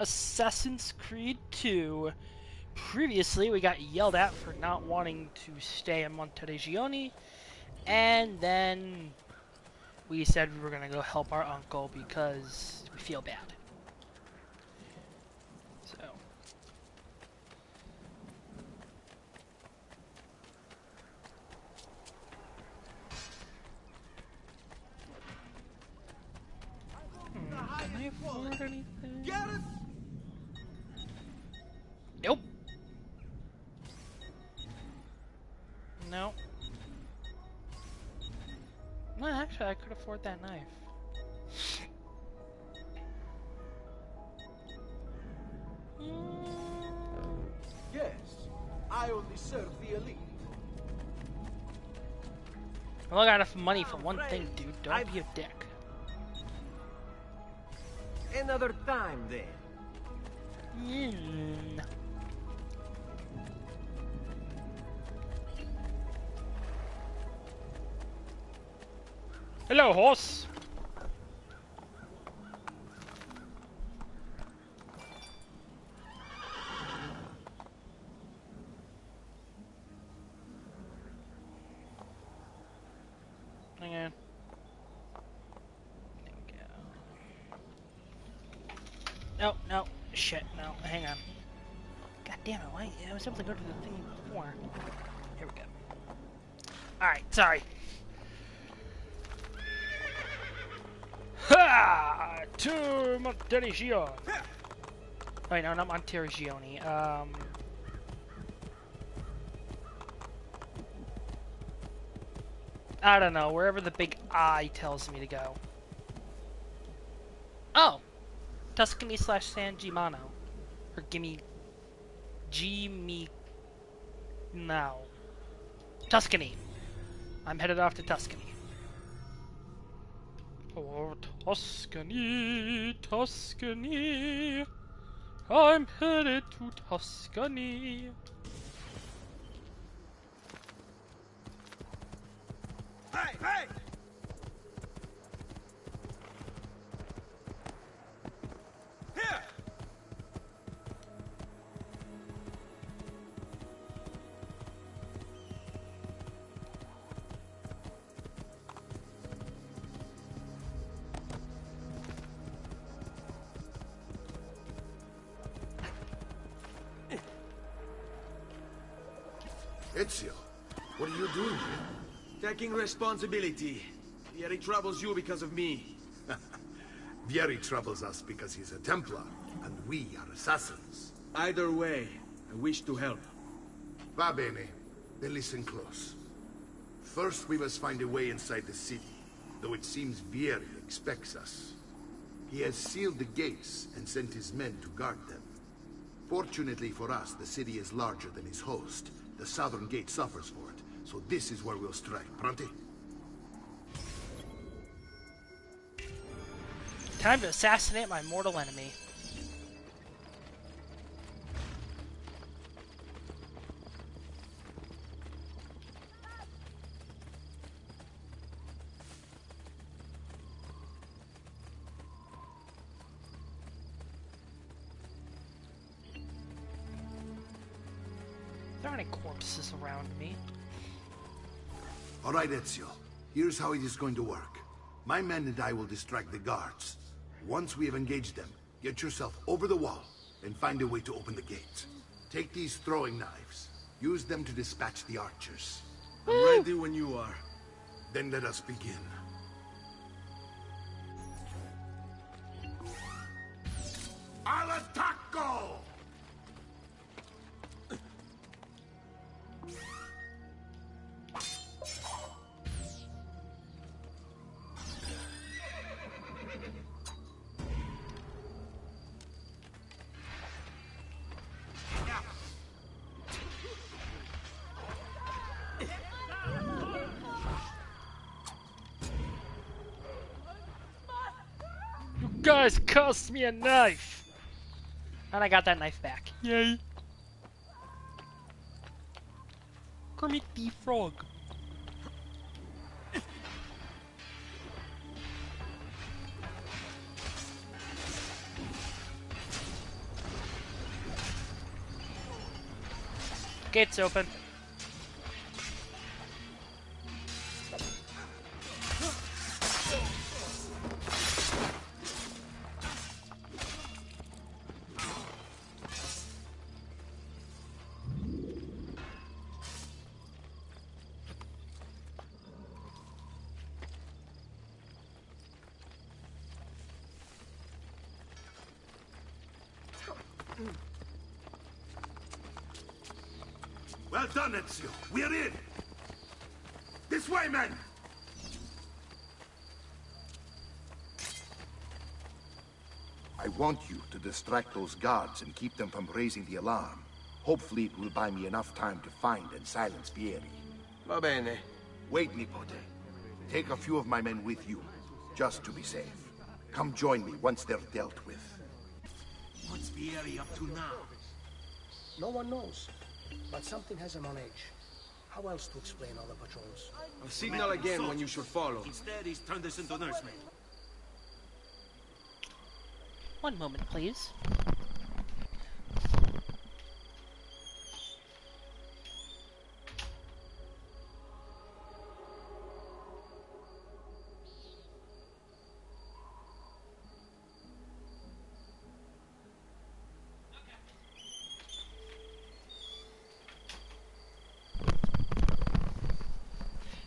Assassin's Creed 2. Previously, we got yelled at for not wanting to stay in Monteregione, and then we said we were going to go help our uncle because we feel bad. So. Can I afford anything? Nope. No. No, actually, I could afford that knife. Yes, I only serve the elite. Well, I got enough money for one thing, dude. Don't be a dick. Another time, then. Hello, horse. Hang on. There we go. No, no, shit, no, hang on. God damn it, why? I was able to go to the thing before. Here we go. Alright, sorry. Ha! To Monteregione. Oh, wait, no, not Monteregione. I don't know, wherever the big I tells me to go. Oh! Tuscany / San Gimignano. Or gimme... Gimme... Now. Tuscany. I'm headed off to Tuscany. Oh, Tuscany, Tuscany. I'm headed to Tuscany. Hey, hey! Here! Ezio, what are you doing here? Taking responsibility. Yet he troubles you because of me. Vieri troubles us because he's a Templar, and we are assassins. Either way, I wish to help. Va bene. Then listen close. First, we must find a way inside the city, though it seems Vieri expects us. He has sealed the gates and sent his men to guard them. Fortunately for us, the city is larger than his host. The southern gate suffers for it, so this is where we'll strike. Pronti? Time to assassinate my mortal enemy. There aren't any corpses around me. All right, Ezio. Here's how it is going to work. My men and I will distract the guards. Once we have engaged them, get yourself over the wall and find a way to open the gate. Take these throwing knives. Use them to dispatch the archers. I'm ready when you are. Then let us begin. Al attacco! You guys cost me a knife! And I got that knife back. Yay! Kermit the Frog. Gates open. Well done, Ezio. We're in. This way, men. I want you to distract those guards and keep them from raising the alarm. Hopefully it will buy me enough time to find and silence Vieri. Va bene. Wait, Nipote. Take a few of my men with you, just to be safe. Come join me once they're dealt with. What's Vieri up to now? No one knows, but something has him on edge. How else to explain all the patrols? I'll signal again when you should follow. Instead, he's turned us into nursemen. One moment, please.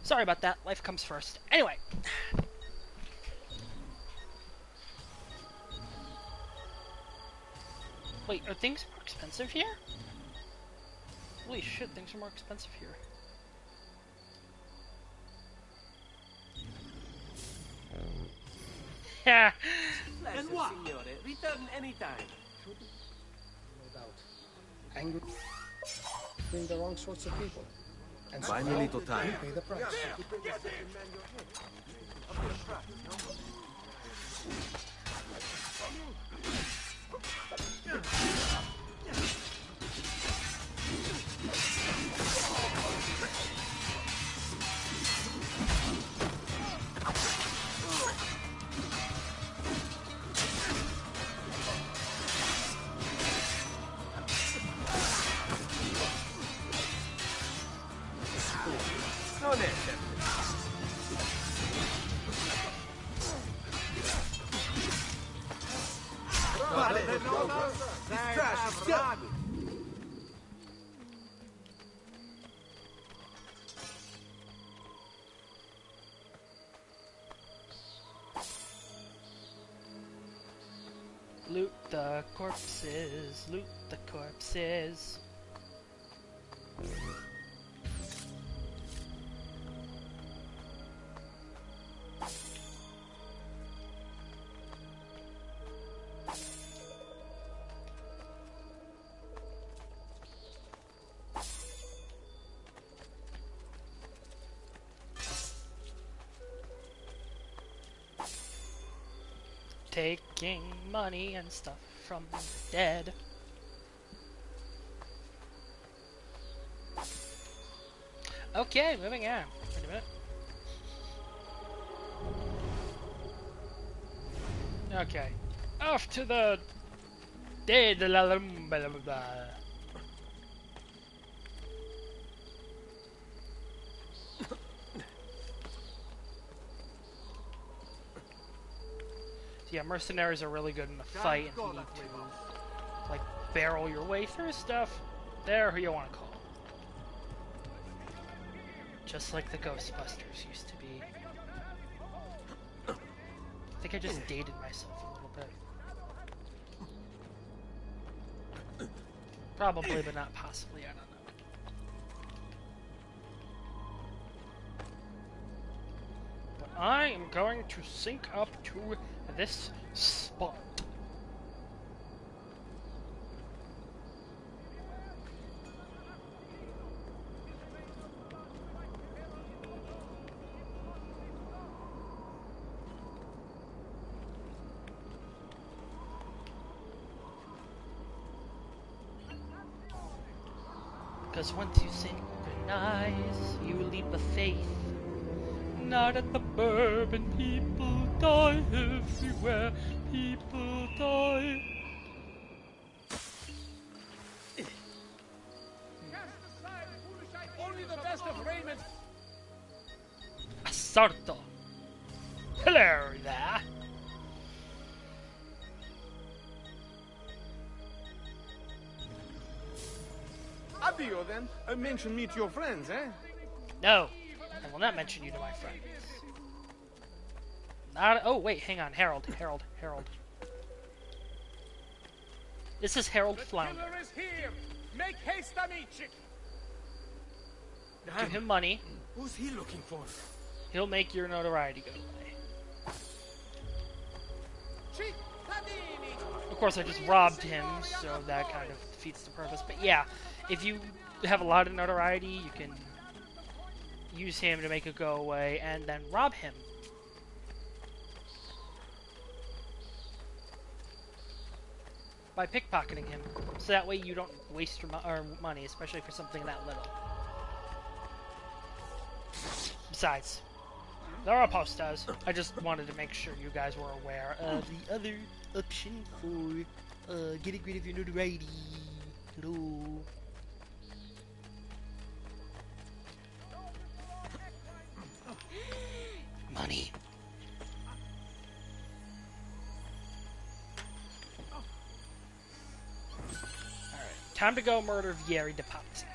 Sorry about that. Life comes first. Anyway. Wait, are things more expensive here? Holy shit, things are more expensive here. Yeah. And what? Signore, return anytime. No doubt. Angry, between the wrong sorts of people. And Buy me a little time. you pay the price. Non è certo. Loot the corpses, loot the corpses. Taking money and stuff from the dead. Okay, moving on. Wait a minute. Okay. Off to the day de la blah, blah, blah. Yeah, mercenaries are really good in the fight if you need to, like, barrel your way through stuff. They're who you want to call. Just like the Ghostbusters used to be. I think I just dated myself a little bit. Probably, but not possibly, I don't know. But I am going to sync up to this spot. Because once you synchronize, you leap of faith. Not at the bourbon, people die everywhere. People die. Sarto. Hello there. Addio, then. Mention me to your friends, eh? No, I will not mention you to my friends. Not. Oh wait, hang on, Harold. This is Harold Flounder. Killer is here. Make haste, amici. Give him money. Who's he looking for? He'll make your notoriety go away. Of course, I just robbed him, so that kind of defeats the purpose. But yeah, if you have a lot of notoriety, you can use him to make it go away, and then rob him. By pickpocketing him, so that way you don't waste your money, especially for something that little. Besides, there are posters. I just wanted to make sure you guys were aware of the other option for getting rid of your notoriety. Hello. Money. Alright, time to go murder Vieri de Pazzi.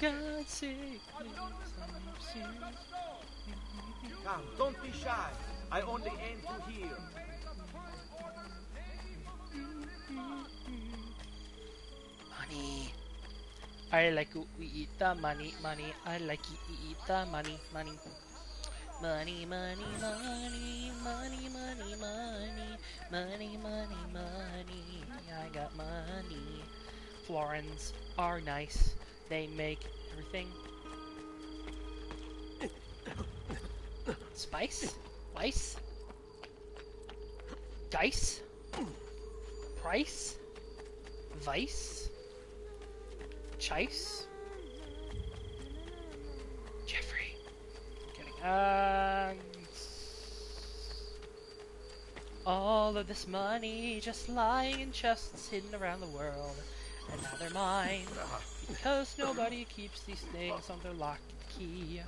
God save me. Come, don't be shy. I only aim to heal. Money. I like to eat the money. I like to eat the money. Money, money, I got money. Florins are nice. They make everything. Spice? Vice? Dice? Price? Vice? Chase? Jeffrey. I'm kidding. All of this money just lying in chests hidden around the world. And now they're mine. Because nobody keeps these things on their lock and key.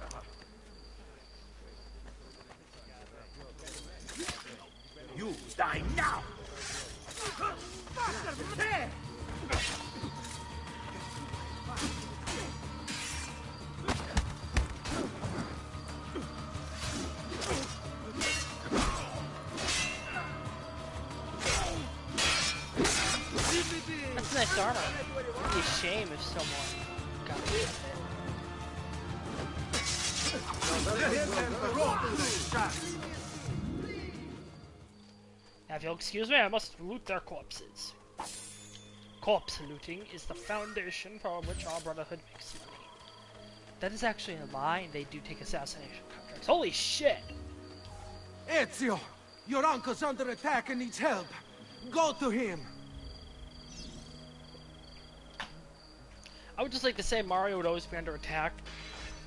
You die now! That's nice armor. It'd be a shame if someone got it. Now, if you'll excuse me, I must loot their corpses. Corpse looting is the foundation for which our brotherhood makes money. That is actually a lie, and they do take assassination contracts. Holy shit! Ezio, your uncle's under attack and needs help. Go to him. I would just like to say Mario would always be under attack.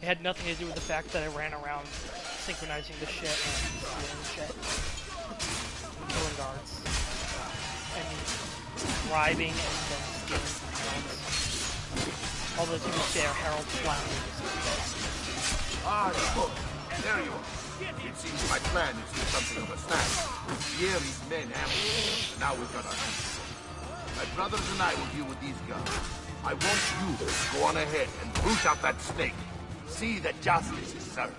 It had nothing to do with the fact that I ran around synchronizing the shit and stealing the shit. And killing guards. And bribing and then stealing from Harold. Although to be fair, Harold Flounder is Ah, look, there you are. It seems my plan is to do something of a snap. Vieri's men ambushed, now we've got our hands full. My brothers and I will deal with these guys. I want you to go on ahead and root out that snake. See that justice is served.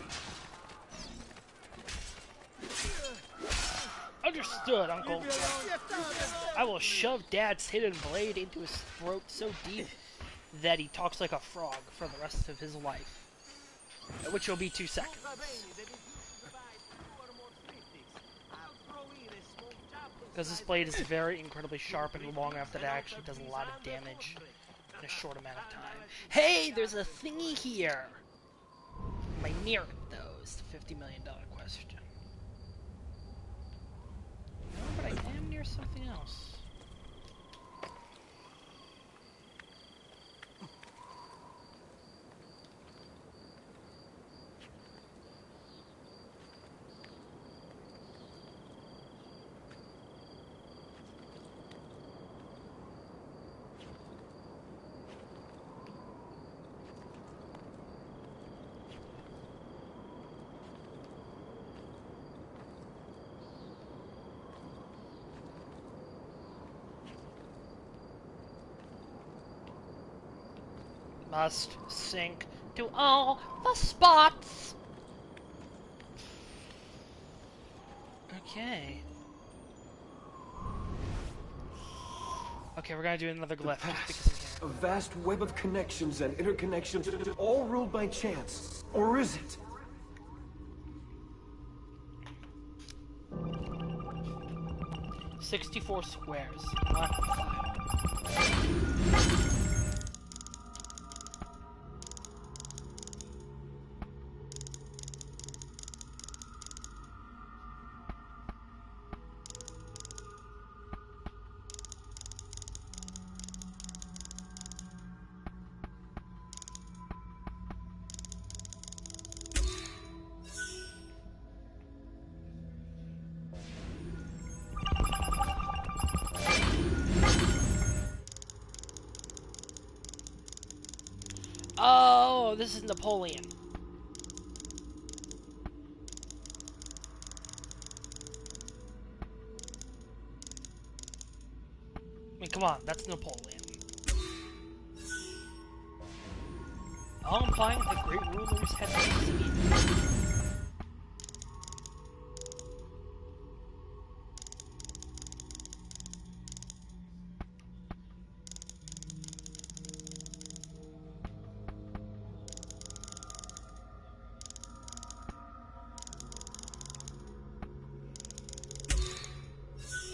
Understood, Uncle. I will shove Dad's hidden blade into his throat so deep that he talks like a frog for the rest of his life. Which will be 2 seconds. Because this blade is very incredibly sharp and long enough that it actually does a lot of damage in a short amount of time. Hey, there's a thingy here! Am I near it, though, is the $50 million question. No, but I am near something else. must sink to all the spots. Okay. Okay, we're gonna do another glyph just because we can. A vast web of connections and interconnections, all ruled by chance. Or is it? "64 squares. Not 5. Oh, this is Napoleon. I mean, come on, that's Napoleon. All implying the great rulers had succeeded.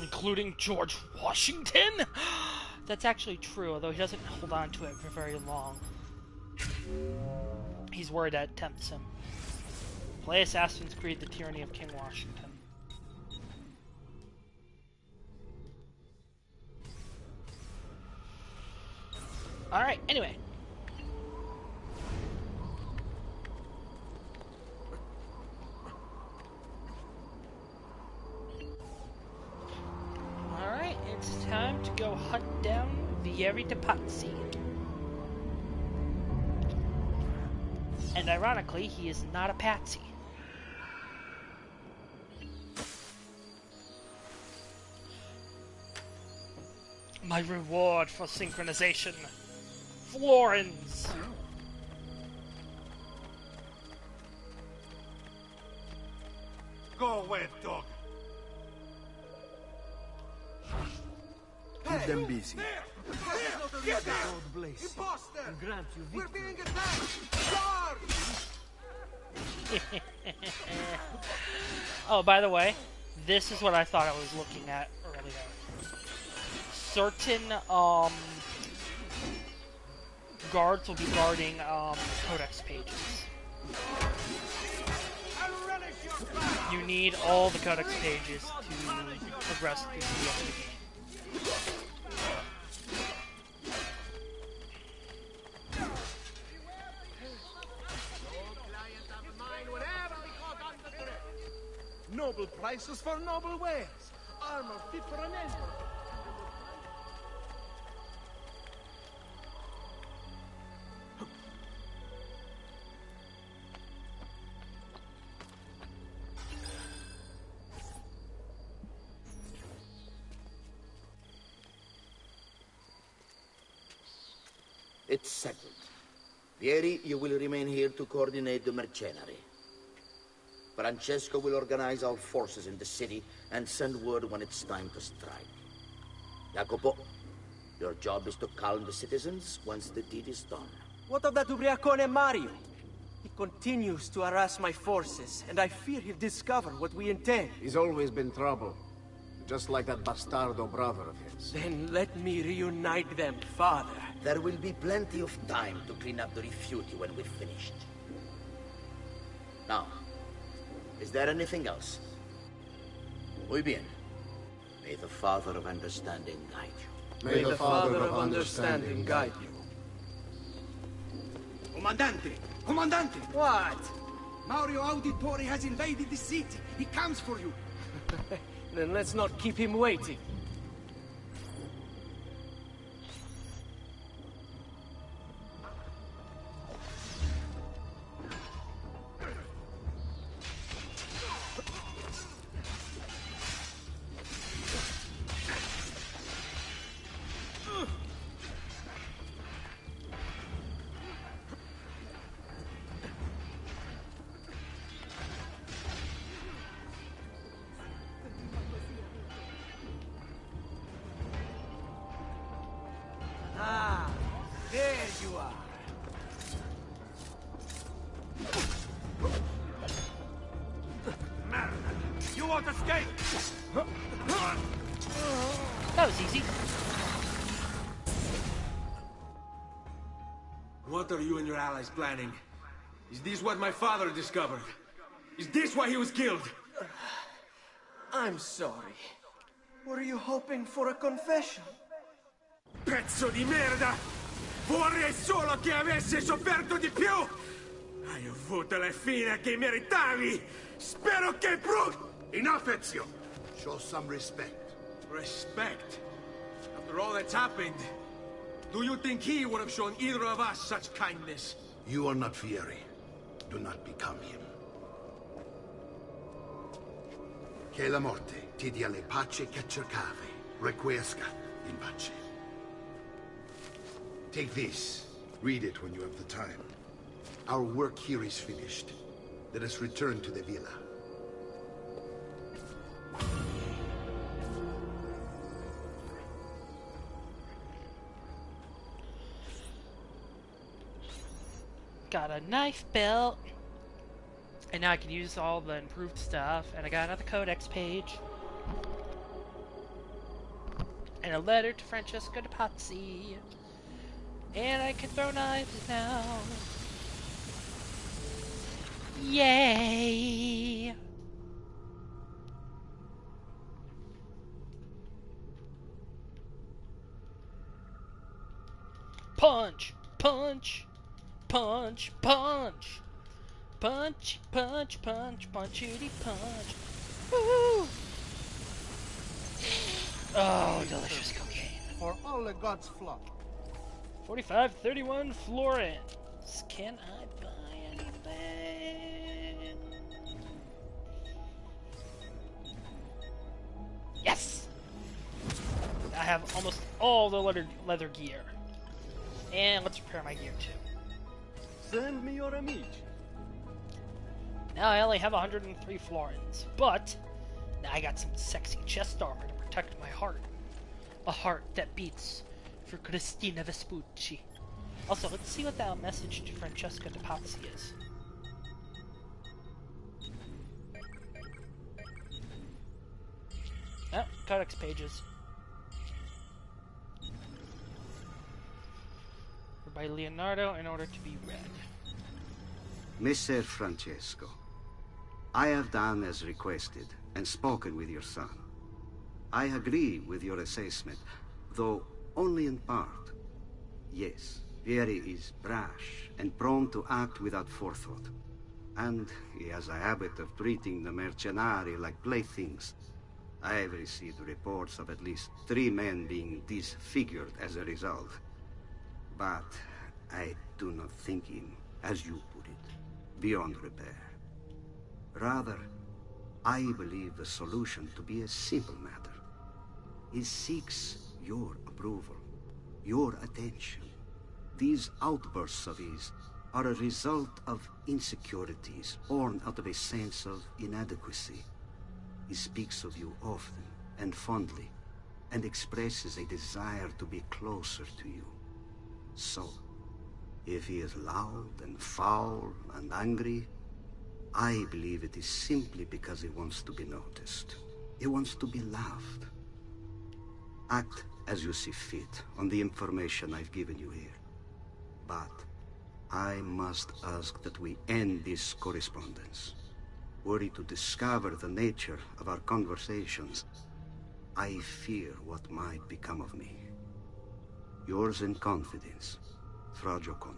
Including George Washington? That's actually true, although he doesn't hold on to it for very long. He's worried that tempts him. Play Assassin's Creed: The Tyranny of King Washington. Alright, anyway. Alright, it's time to go hunt down Vieri de Pazzi. And ironically, he is not a patsy. My reward for synchronization. Florins! Go away, dog. Keep them busy. Get there! God bless you Imposter! and grant you We're victory. being attacked! Guard! Oh, by the way, this is what I thought I was looking at earlier. Certain, guards will be guarding, codex pages. You need all the codex pages to progress through the end of the game. Noble prices for noble wares. Armor fit for an emperor. It's settled. Vieri, you will remain here to coordinate the mercenary. Francesco will organize our forces in the city and send word when it's time to strike. Jacopo, your job is to calm the citizens once the deed is done. What of that Ubriacone Mario? He continues to harass my forces, and I fear he'll discover what we intend. He's always been trouble. Just like that bastardo brother of his. Then let me reunite them, father. There will be plenty of time to clean up the Rifiuti when we're finished. Now, is there anything else? Muy bien. May the Father of Understanding guide you. May the Father of Understanding guide you. Comandante! Comandante! What? Mario Auditore has invaded the city. He comes for you. Then let's not keep him waiting. you are. You won't escape! That was easy. What are you and your allies planning? Is this what my father discovered? Is this why he was killed? I'm sorry. Were you hoping for a confession? Pezzo di merda! Vorrei solo che avessi sofferto di più! Hai avuto la fine che meritavi! Spero che Enough, Ezio! Show some respect. Respect? After all that's happened, do you think he would have shown either of us such kindness? You are not Fieri. Do not become him. Che la morte ti dia le pace che cercavi. Requiescat in pace. Take this. Read it when you have the time. Our work here is finished. Let us return to the villa. Got a knife belt. And now I can use all the improved stuff. And I got another codex page. And a letter to Francesco de Pazzi. And I can throw knives now. Yay! Punch! Punch! Punch! Punch! Punch! Punch! Punch! Punchity punch! Woohoo! Oh, delicious cocaine. For all the gods' flock. 45.31 florins. Can I buy anything? Yes! I have almost all the leather gear. And let's repair my gear too. Send me your amici. Now I only have 103 florins, but now I got some sexy chest armor to protect my heart. A heart that beats for Cristina Vespucci. Also, let's see what that message to Francesco de Pazzi is. Oh, codex pages. By Leonardo in order to be read. Messer Francesco, I have done as requested and spoken with your son. I agree with your assessment, though only in part. Yes, Vieri is brash and prone to act without forethought. And he has a habit of treating the mercenari like playthings. I have received reports of at least 3 men being disfigured as a result. But I do not think him, as you put it, beyond repair. Rather, I believe the solution to be a simple matter. He seeks your approval, your attention. These outbursts of his are a result of insecurities born out of a sense of inadequacy. He speaks of you often and fondly, and expresses a desire to be closer to you. So, if he is loud and foul and angry, I believe it is simply because he wants to be noticed. He wants to be loved. Act as you see fit on the information I've given you here. But I must ask that we end this correspondence. Were he to discover the nature of our conversations, I fear what might become of me. Yours in confidence, Fra Giocondo.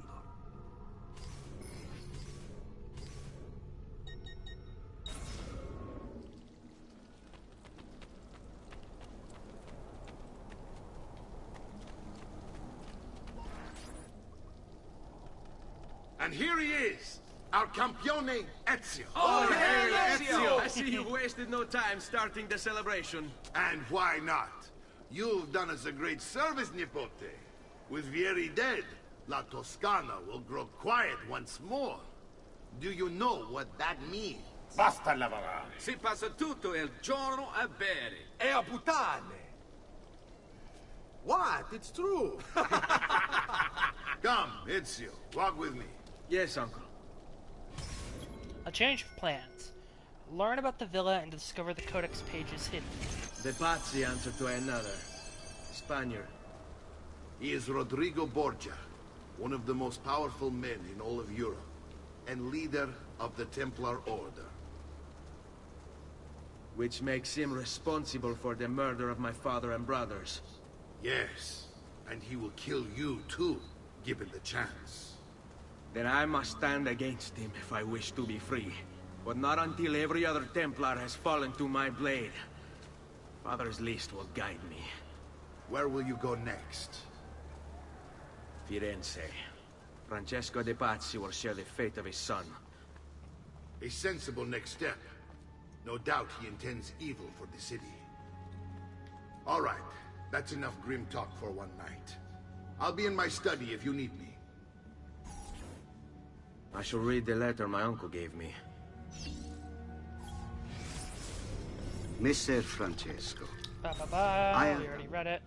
And here he is, our campione Ezio. Oh, hey, Ezio! I see you wasted no time starting the celebration. And why not? You've done us a great service, Nipote. With Vieri dead, La Toscana will grow quiet once more. Do you know what that means? Basta lavorare. Si passa tutto il giorno a bere. E a puttane. What? It's true. Come, Ezio, walk with me. Yes, uncle. A change of plans. Learn about the villa and discover the codex pages hidden. De Pazzi answered to another. Spaniard. He is Rodrigo Borgia, one of the most powerful men in all of Europe, and leader of the Templar Order. Which makes him responsible for the murder of my father and brothers. Yes, and he will kill you too, given the chance. Then I must stand against him if I wish to be free. But not until every other Templar has fallen to my blade. Father's list will guide me. Where will you go next? Firenze. Francesco de Pazzi will share the fate of his son. A sensible next step. No doubt he intends evil for the city. All right, that's enough grim talk for one night. I'll be in my study if you need me. I shall read the letter my uncle gave me. Messer Francesco. Ba ba ba. We already read it.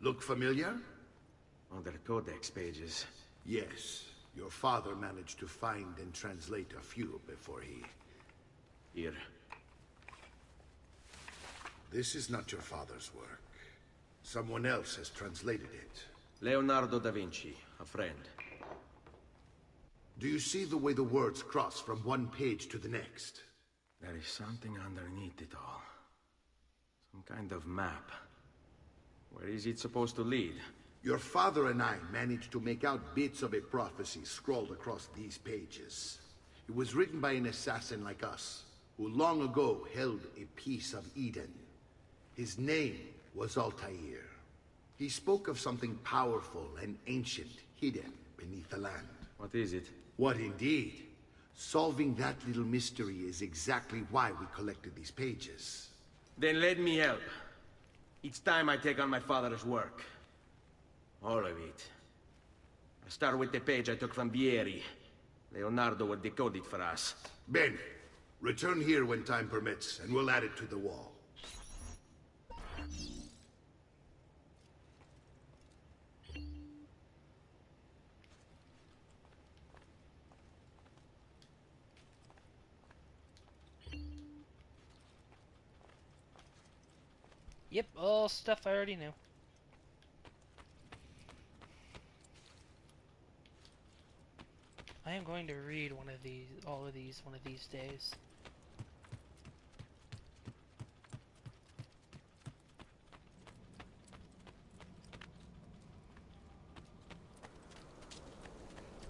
Look familiar? On their codex pages. Yes. Your father managed to find and translate a few before he... Here. This is not your father's work. Someone else has translated it. Leonardo da Vinci, a friend. Do you see the way the words cross from one page to the next? There is something underneath it all. Some kind of map. Where is it supposed to lead? Your father and I managed to make out bits of a prophecy scrawled across these pages. It was written by an assassin like us, who long ago held a piece of Eden. His name was Altair. He spoke of something powerful and ancient hidden beneath the land. What is it? What indeed? Solving that little mystery is exactly why we collected these pages. Then let me help. It's time I take on my father's work. All of it. I'll start with the page I took from Vieri. Leonardo will decode it for us. Bene. Return here when time permits, and we'll add it to the wall. Yep, all stuff I already knew. I am going to read all of these one of these days.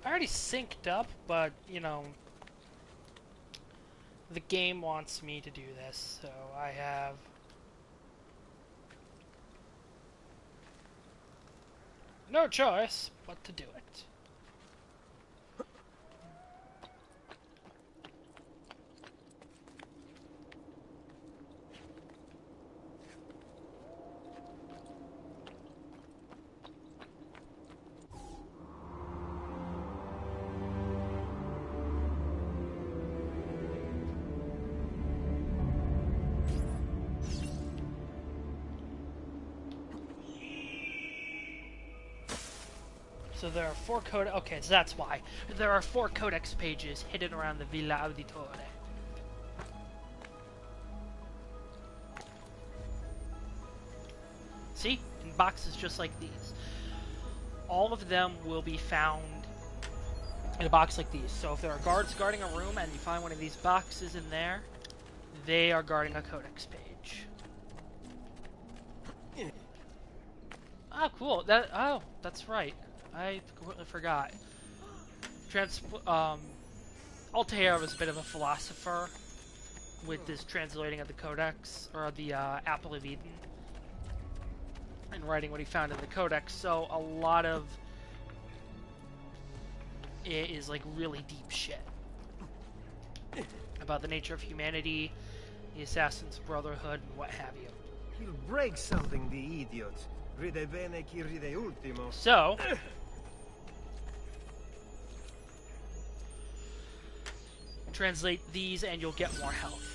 I already synced up, but, you know, the game wants me to do this, so I have... no choice but to do it. So there are 4 codex. Okay, so that's why. There are 4 codex pages hidden around the Villa Auditore. See? In boxes just like these. All of them will be found in a box like these. So if there are guards guarding a room and you find one of these boxes in there, they are guarding a codex page. Oh, cool. That's right. I completely forgot. Altair was a bit of a philosopher with this translating of the Codex, or the Apple of Eden, and writing what he found in the Codex, so a lot of it is like really deep shit about the nature of humanity the Assassin's Brotherhood, and what have you. He'll break something, the idiot. Ride bene chi ride ultimo. So, translate these and you'll get more health.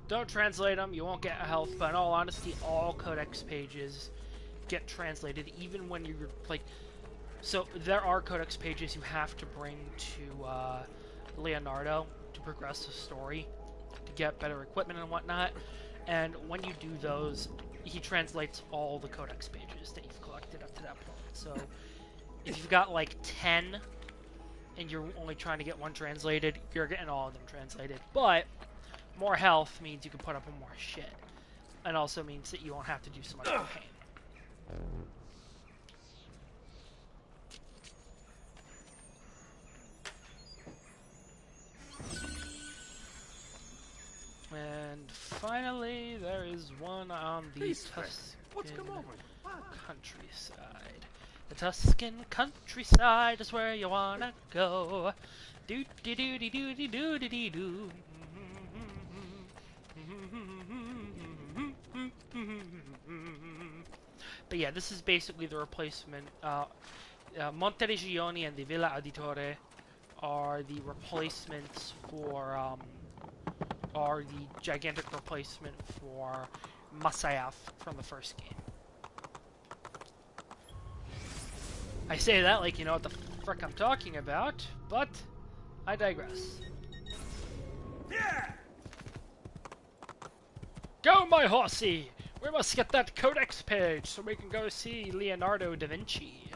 Don't translate them, you won't get health, but in all honesty, all codex pages get translated, even when you're, like... So, there are codex pages you have to bring to Leonardo to progress the story, to get better equipment and whatnot, and when you do those, he translates all the codex pages that you've collected up to that point. So, if you've got, like, 10, and you're only trying to get one translated, you're getting all of them translated. But more health means you can put up with more shit. And also means that you won't have to do so much pain. And finally, there is one on the Tuscan countryside. The Tuscan countryside is where you wanna go. Do do do do do do do do do. But yeah, this is basically the replacement. Monteregioni and the Villa Auditore are the replacements for, are the gigantic replacement for Masyaf from the first game. I say that like you know what the frick I'm talking about, but I digress. Yeah! Go, my horsey! We must get that codex page so we can go see Leonardo da Vinci.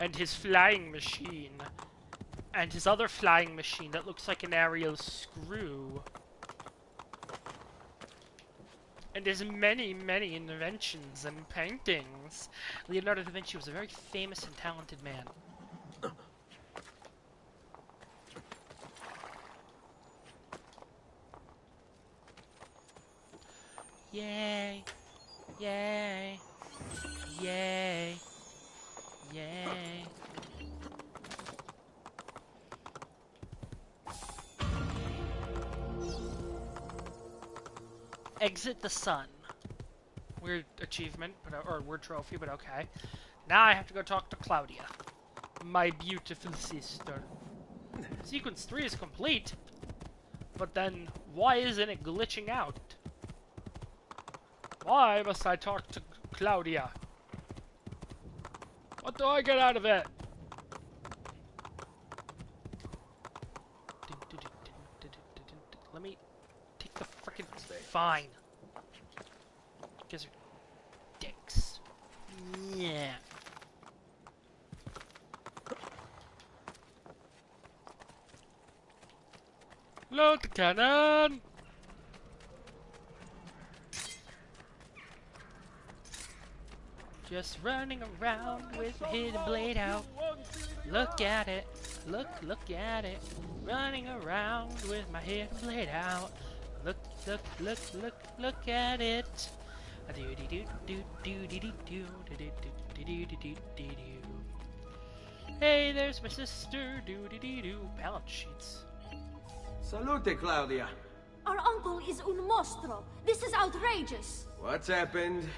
And his flying machine. And his other flying machine that looks like an aerial screw. And his many, many inventions and paintings. Leonardo da Vinci was a very famous and talented man. Yay! Yay! Yay! Yay! Exit the sun. Weird achievement, but or weird trophy, but okay. Now I have to go talk to Claudia, my beautiful sister. Sequence 3 is complete, but then why isn't it glitching out? Why must I talk to Claudia? What do I get out of it? Let me take the frickin' fine. You guys are dicks. Yeah. Load the cannon! Just running around with my hidden blade out. Look at it, look at it. Running around with my hidden blade out. Look at it. Hey, there's my sister. Balance sheets. Salute, Claudia. Our uncle is un mostro. This is outrageous. What's happened?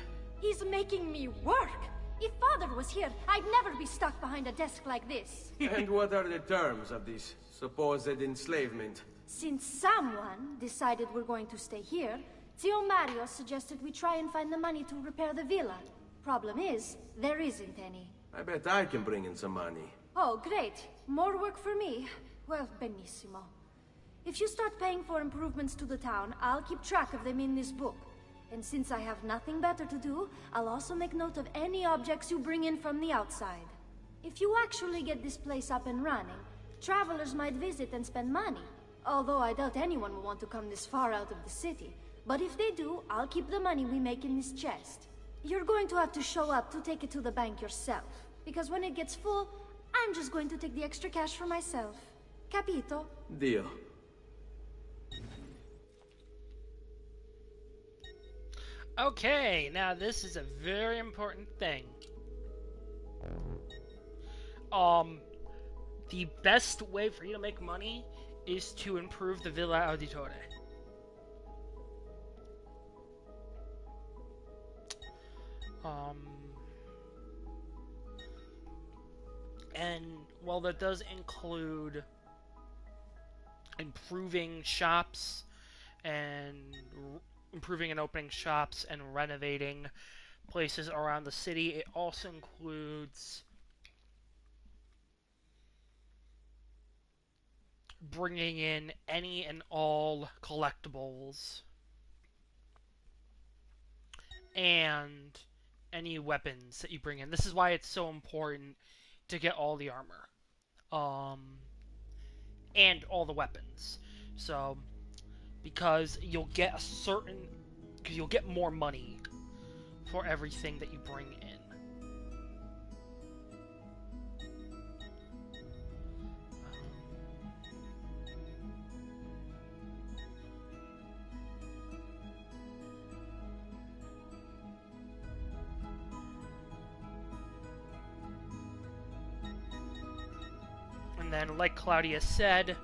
He's making me work. If Father was here, I'd never be stuck behind a desk like this. And what are the terms of this supposed enslavement? Since someone decided we're going to stay here, Zio Mario suggested we try and find the money to repair the villa. Problem is, there isn't any. I bet I can bring in some money. Oh, great. More work for me. Well, benissimo. If you start paying for improvements to the town, I'll keep track of them in this book. And since I have nothing better to do, I'll also make note of any objects you bring in from the outside. If you actually get this place up and running, travelers might visit and spend money. Although I doubt anyone will want to come this far out of the city. But if they do, I'll keep the money we make in this chest. You're going to have to show up to take it to the bank yourself. Because when it gets full, I'm just going to take the extra cash for myself. Capito? Deal. Okay, now this is a very important thing. the best way for you to make money is to improve the Villa Auditore. And while that does include improving shops and improving and opening shops and renovating places around the city, it also includes bringing in any and all collectibles and any weapons that you bring in. This is why it's so important to get all the armor and all the weapons. So, because you'll get you'll get more money for everything that you bring in. And then, like Claudia said,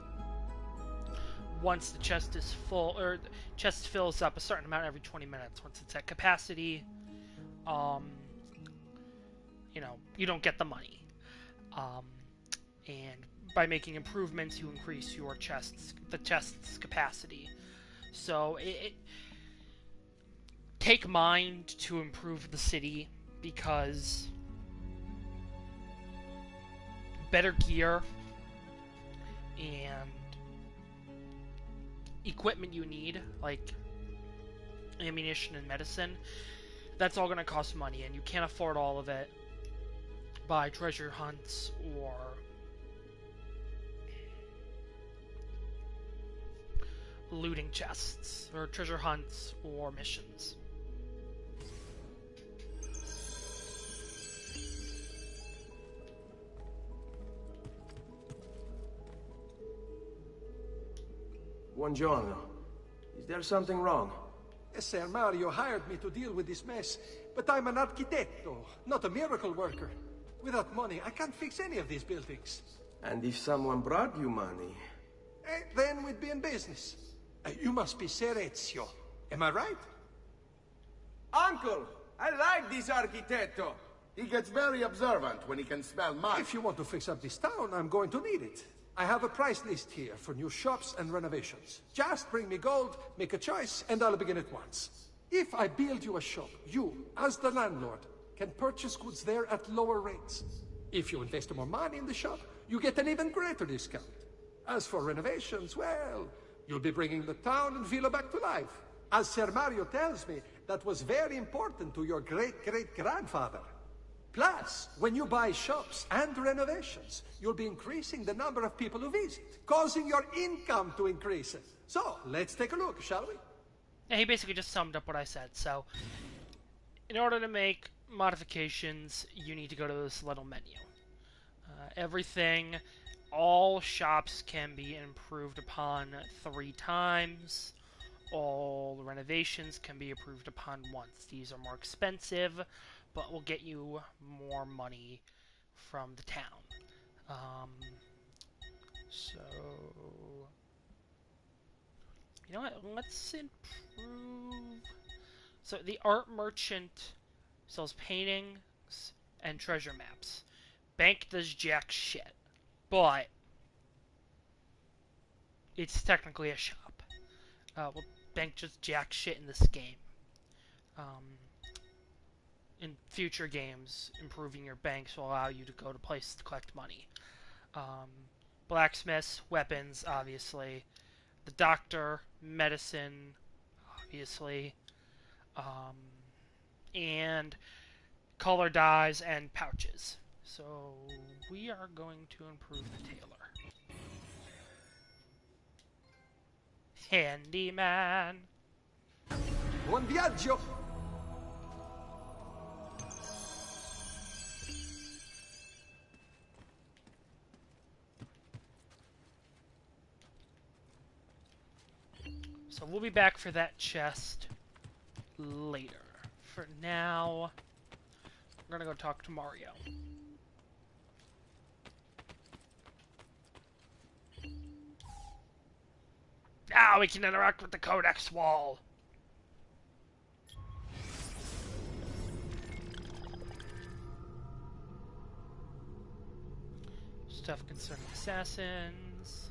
once the chest is full, or the chest fills up a certain amount every 20 minutes, once it's at capacity, you know, you don't get the money. And by making improvements, you increase your the chest's capacity. So take mind to improve the city, because better gear and equipment you need, like ammunition and medicine, that's all going to cost money, and you can't afford all of it by treasure hunts or looting chests, or treasure hunts or missions. Buongiorno. Is there something wrong? Ser Mario hired me to deal with this mess, but I'm an architetto, not a miracle worker. Without money, I can't fix any of these buildings. And if someone brought you money? Then we'd be in business. You must be Ser Ezio. Am I right? Uncle, I like this architetto. He gets very observant when he can smell mud. If you want to fix up this town, I'm going to need it. I have a price list here for new shops and renovations. Just bring me gold, make a choice, and I'll begin at once. If I build you a shop, you, as the landlord, can purchase goods there at lower rates. If you invest more money in the shop, you get an even greater discount. As for renovations, well, you'll be bringing the town and villa back to life. As Ser Mario tells me, that was very important to your great-great-grandfather. Plus, when you buy shops and renovations, you'll be increasing the number of people who visit, causing your income to increase. So, let's take a look, shall we? Yeah, he basically just summed up what I said. So, in order to make modifications, you need to go to this little menu. Everything, all shops can be improved upon 3 times. All renovations can be improved upon once. These are more expensive, but will get you more money from the town. So, you know what? Let's improve. So the art merchant sells paintings and treasure maps. Bank does jack shit, but it's technically a shop. Well, bank just jack shit in this game. In future games, improving your banks will allow you to go to places to collect money. Blacksmiths, weapons, obviously. The doctor, medicine, obviously. And color dyes and pouches. So, we are going to improve the tailor. Handyman. Buon viaggio! So we'll be back for that chest later. For now, we're gonna go talk to Mario. Now we can interact with the Codex wall. Stuff concerning assassins.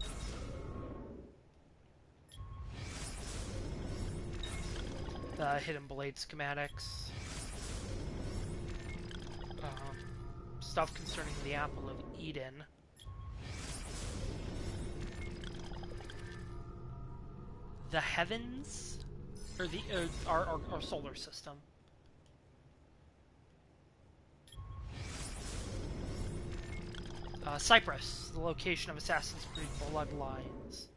The Hidden Blade schematics. Stuff concerning the Apple of Eden. The heavens, or the our solar system. Cyprus, the location of Assassin's Creed Bloodlines.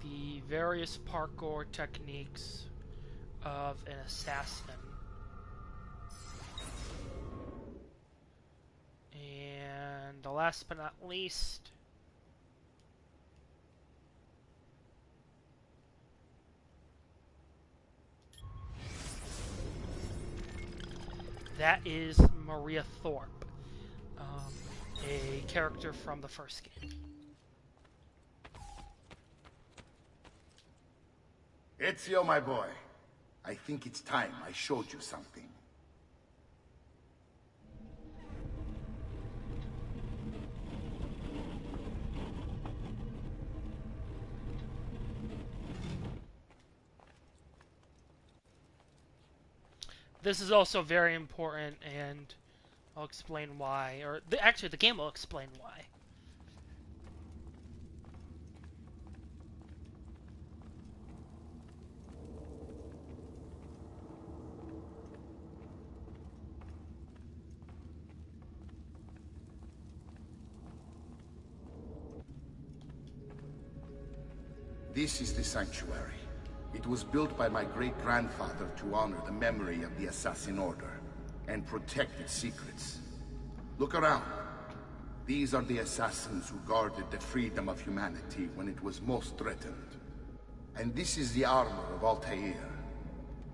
The various parkour techniques of an assassin. And the last but not least, that is Maria Thorpe, a character from the first game. Ezio, my boy, I think it's time I showed you something. This is also very important, and I'll explain why. Or, actually, the game will explain why. This is the sanctuary. It was built by my great-grandfather to honor the memory of the Assassin Order and protect its secrets. Look around. These are the assassins who guarded the freedom of humanity when it was most threatened. And this is the armor of Altair.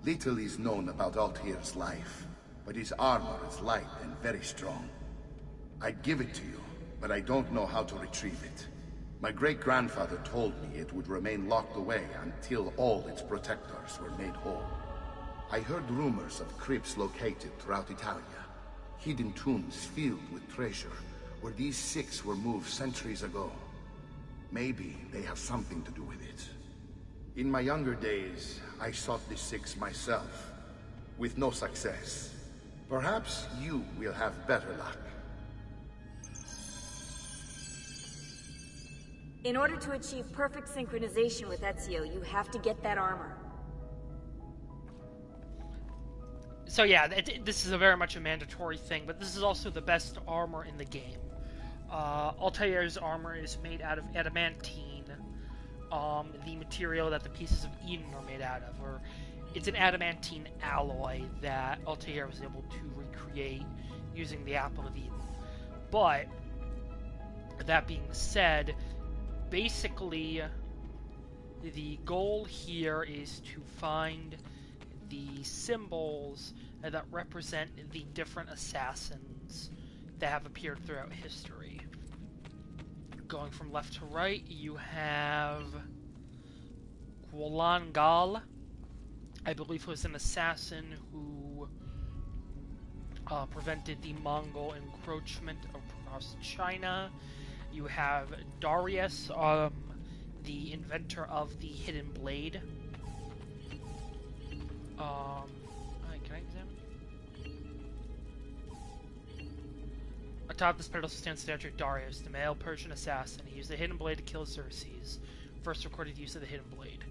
Little is known about Altair's life, but his armor is light and very strong. I'd give it to you, but I don't know how to retrieve it. My great-grandfather told me it would remain locked away until all its protectors were made whole. I heard rumors of crypts located throughout Italia, hidden tombs filled with treasure, where these six were moved centuries ago. Maybe they have something to do with it. In my younger days, I sought the six myself, with no success. Perhaps you will have better luck. In order to achieve perfect synchronization with Ezio, you have to get that armor. So yeah, this is very much a mandatory thing, but this is also the best armor in the game. Altair's armor is made out of adamantine, the material that the pieces of Eden are made out of, or it's an adamantine alloy that Altair was able to recreate using the Apple of Eden. But, that being said, basically, the goal here is to find the symbols that represent the different assassins that have appeared throughout history. Going from left to right, you have Guolan Gal, I believe was an assassin who prevented the Mongol encroachment across China. You have Darius, the inventor of the Hidden Blade. Can I examine? Atop this pedestal stands the statue of Darius, the male Persian assassin. He used the Hidden Blade to kill Xerxes. First recorded use of the Hidden Blade.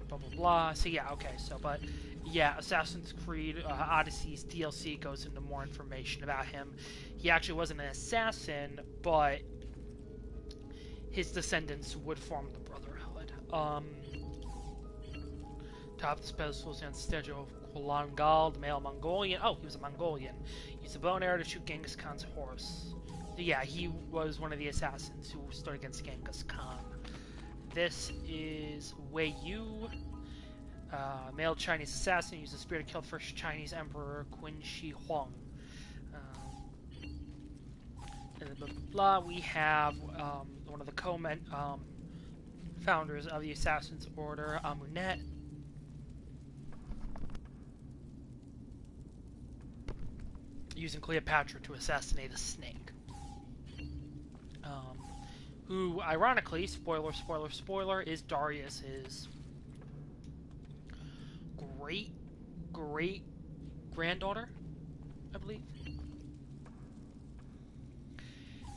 Blah blah blah. So yeah, okay. So, but yeah, Assassin's Creed Odyssey's DLC goes into more information about him. He actually wasn't an assassin, but his descendants would form the Brotherhood. Top of this pedestal stands the statue of Guolan Gal, the male Mongolian. Oh, he was a Mongolian. He's a bow and arrow to shoot Genghis Khan's horse. So yeah, he was one of the assassins who stood against Genghis Khan. This is Wei Yu, male Chinese assassin. Used a spear to kill the first Chinese emperor, Qin Shi Huang. and blah, blah, blah, we have one of the founders of the Assassin's Order, Amunet. Using Cleopatra to assassinate a snake. Who, ironically, spoiler, spoiler, spoiler, is Darius's great-great-granddaughter, I believe.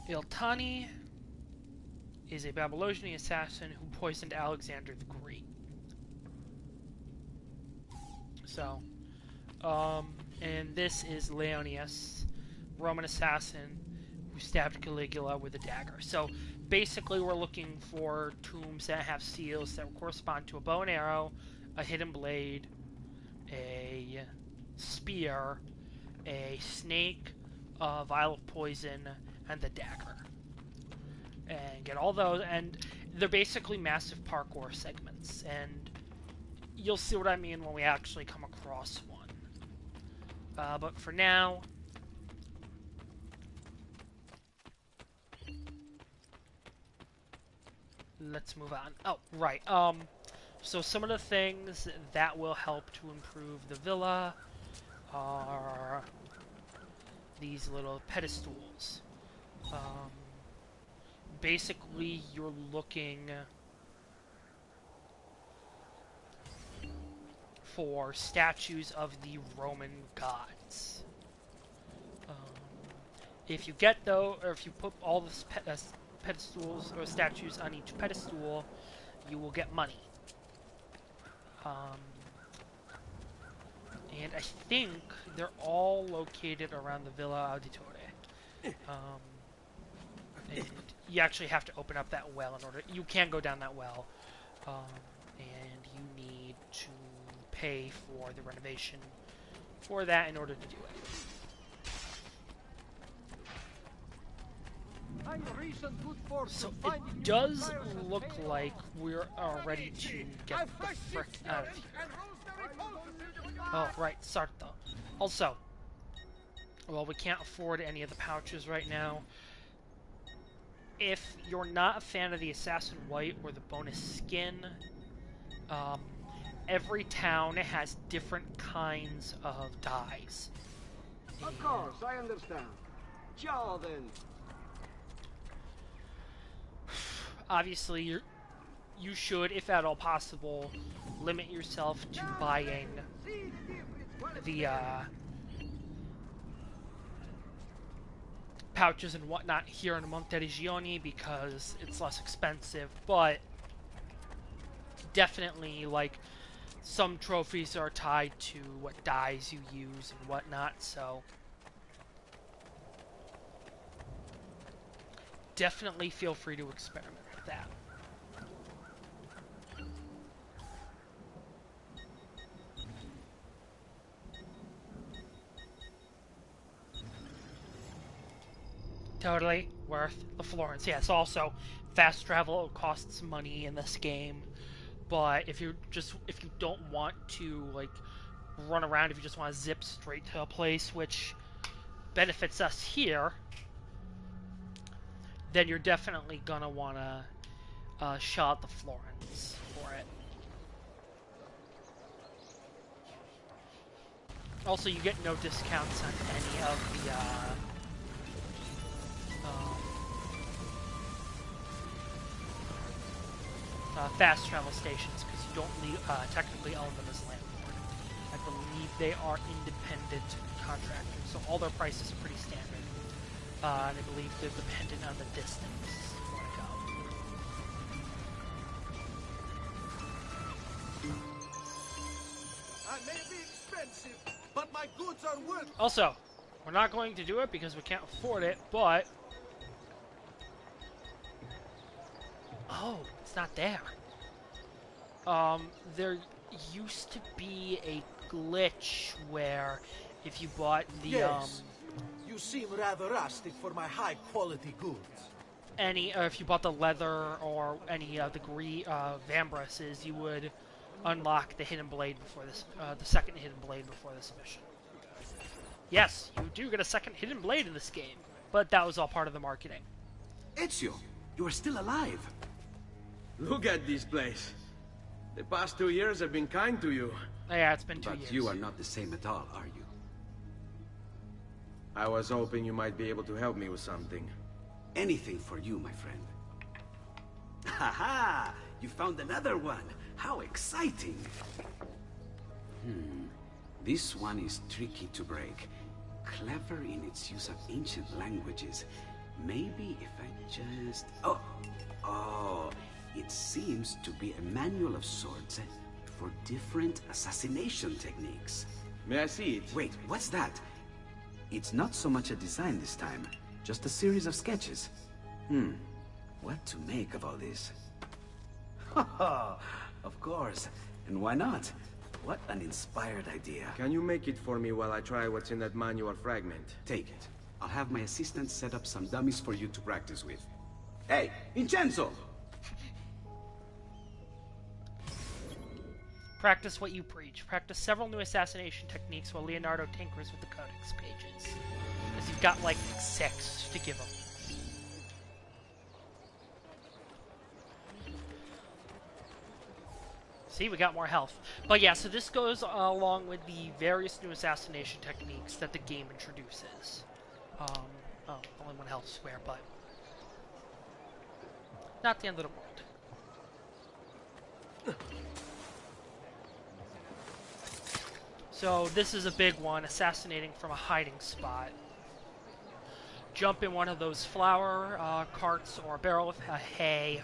Iltani is a Babylonian assassin who poisoned Alexander the Great. So, and this is Leonius, Roman assassin who stabbed Caligula with a dagger. So, basically we're looking for tombs that have seals that correspond to a bow and arrow, a hidden blade, a spear, a snake, a vial of poison, and the dagger. And get all those, and they're basically massive parkour segments, and you'll see what I mean when we actually come across one. But for now, let's move on. Oh, right. So some of the things that will help to improve the villa are these little pedestals. Basically, you're looking for statues of the Roman gods. If you get those, or if you put all the pedestals or statues on each pedestal, you will get money. And I think they're all located around the Villa Auditore. And you actually have to open up that well in order. You can go down that well, and you need to pay for the renovation for that in order to do it. So it does look like we're ready to get the frick out of here. Oh, right, Sarta. Also, well, we can't afford any of the pouches right now. If you're not a fan of the Assassin White or the bonus skin, every town has different kinds of dyes. Of course, I understand. Ciao, then. Obviously, you should, if at all possible, limit yourself to buying the pouches and whatnot here in Monteriggioni because it's less expensive, but definitely, like, some trophies are tied to what dyes you use and whatnot, so definitely feel free to experiment with that. Totally worth the florins. Yes, also, fast travel costs money in this game, but if you don't want to, like, run around, if you just want to zip straight to a place, which benefits us here, then you're definitely gonna want to shell out the florins for it. Also, you get no discounts on any of the fast travel stations because you don't technically own them as landlord. I believe they are independent contractors, so all their prices are pretty standard. And I believe they're dependent on the distance you want to go. I may be expensive, but my goods are worth. Also, we're not going to do it because we can't afford it, but oh, it's not there. There used to be a glitch where if you bought the Yes. You seem rather rustic for my high-quality goods. if you bought the leather or any of the Vambrases, you would unlock the hidden blade before this, the second hidden blade before this mission. Yes, you do get a second hidden blade in this game. But that was all part of the marketing. Ezio, you are still alive. Look at this place. The past 2 years have been kind to you. Yeah, it's been 2 But years. you are not the same at all, are you? I was hoping you might be able to help me with something. Anything for you, my friend. Ha! You found another one. How exciting. This one is tricky to break. Clever in its use of ancient languages. Maybe if I just... Oh, it seems to be a manual of sorts for different assassination techniques. May I see it? Wait, what's that? It's not so much a design this time, just a series of sketches. What to make of all this? Of course, and why not? What an inspired idea. Can you make it for me while I try what's in that manual fragment? Take it. I'll have my assistant set up some dummies for you to practice with. Hey, Vincenzo! Practice what you preach. Practice several new assassination techniques while Leonardo tinkers with the codex pages. Because you've got like 6 to give him. See, we got more health. But yeah, so this goes along with the various new assassination techniques that the game introduces. Only 1 health square, but not the end of the world. So this is a big one, assassinating from a hiding spot. Jump in one of those flour carts or a barrel of hay,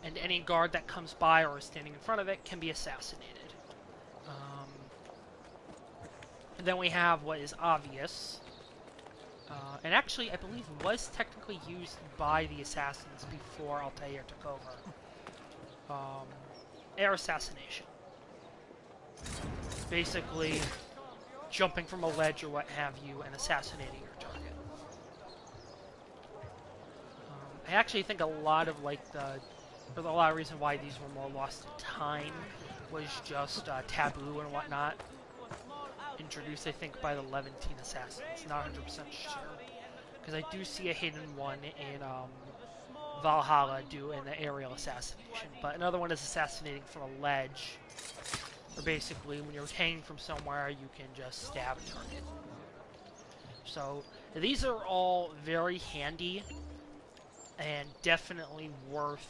and any guard that comes by or is standing in front of it can be assassinated. And then we have what is obvious, and actually I believe was technically used by the assassins before Altair took over. Air assassination. Basically, jumping from a ledge or what have you and assassinating your target. I actually think a lot of a lot of reason why these were more lost to time was just taboo and whatnot. Introduced, I think, by the Levantine assassins. Not 100% sure, because I do see a hidden one in Valhalla in the aerial assassination. But another one is assassinating from a ledge. Or basically, when you're hanging from somewhere, you can just stab a target. So, these are all very handy and definitely worth,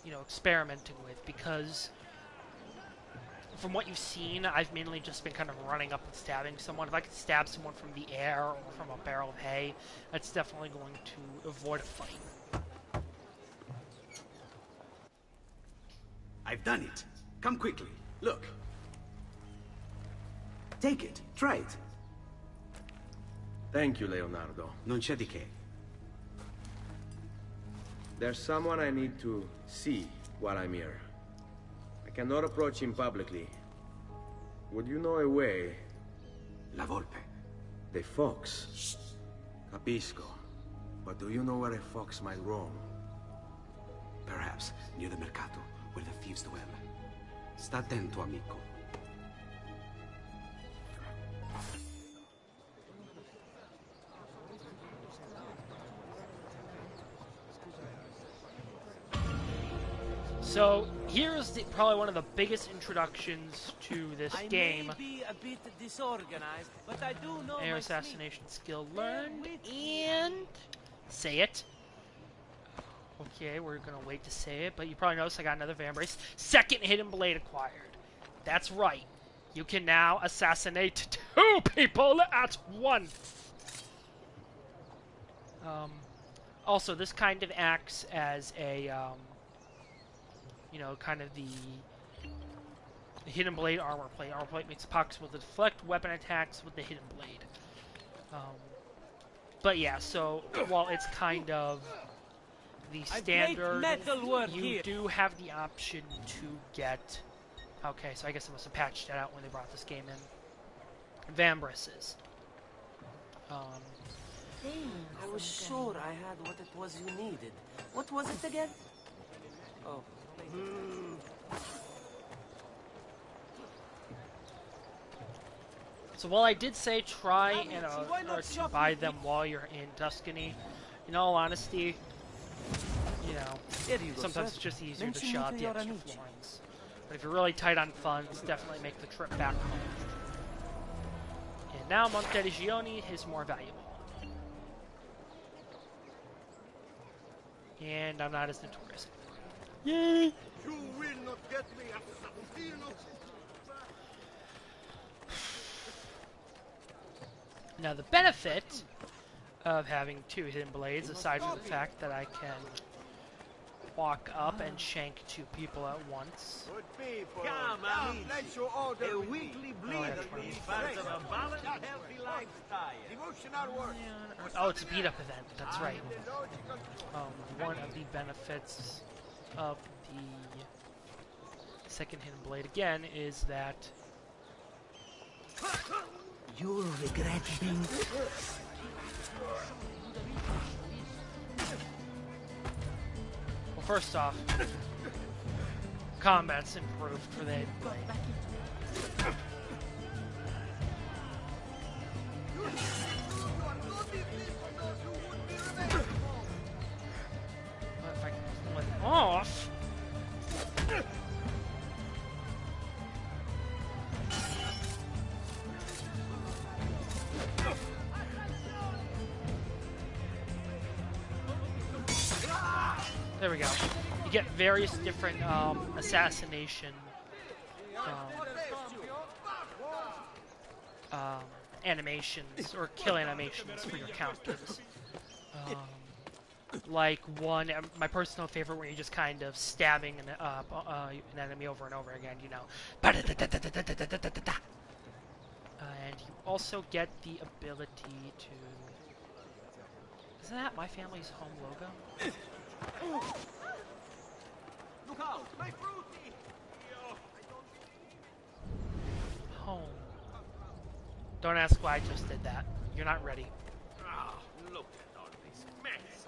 experimenting with, because from what you've seen, I've mainly just been kind of running up and stabbing someone. If I could stab someone from the air or from a barrel of hay, that's definitely going to avoid a fight. I've done it. Come quickly. Look. Take it. Try it. Thank you, Leonardo. Non c'è di che. There's someone I need to see while I'm here. I cannot approach him publicly. Would you know a way? La Volpe. The fox. Shh. Capisco. But do you know where a fox might roam? Perhaps near the Mercato, where the thieves dwell. Sta attento, amico. So here's probably one of the biggest introductions to this game. I may be a bit disorganized, but I do know Air assassination skill learned, and say it. Okay, we're gonna wait to say it, but you probably noticed I got another Vambrace. Second hidden blade acquired. That's right. You can now assassinate 2 people at once. Also, this kind of acts as a, kind of the hidden blade armor plate. Armor plate makes pockets with the deflect weapon attacks with the hidden blade. But yeah, so while it's kind of the standard, you do have the option to get... Okay, so I guess I must have patched that out when they brought this game in. Vambraces. I was sure I had what it was you needed. What was it again? Oh. So while I did say try and or to buy them while you're in Tuscany, in all honesty, you know, sometimes it's just easier to shell out the extra florins. But if you're really tight on funds, definitely make the trip back home. And now Monteriggioni is more valuable. And I'm not as notorious. Yay! You will not get me at Santino. Now the benefit of having 2 hidden blades, aside from the fact that I can walk up and shank 2 people at once. Come, let your order. A weekly bleeder is part of a balanced, healthy lifestyle. Devotional work. Oh, it's a beat-up event. That's right. One of the benefits of the second hidden blade again is that you'll regret being. Well, first off, combat's improved for the hidden blade. What if I can pull it off? There we go. You get various different assassination animations or kill animations for your characters. Like one, my personal favorite, where you're just kind of stabbing an enemy over and over again, you know. And you also get the ability to... Isn't that my family's home logo? Look out, my fruity! Home. Don't ask why I just did that. You're not ready. Look at all this mess.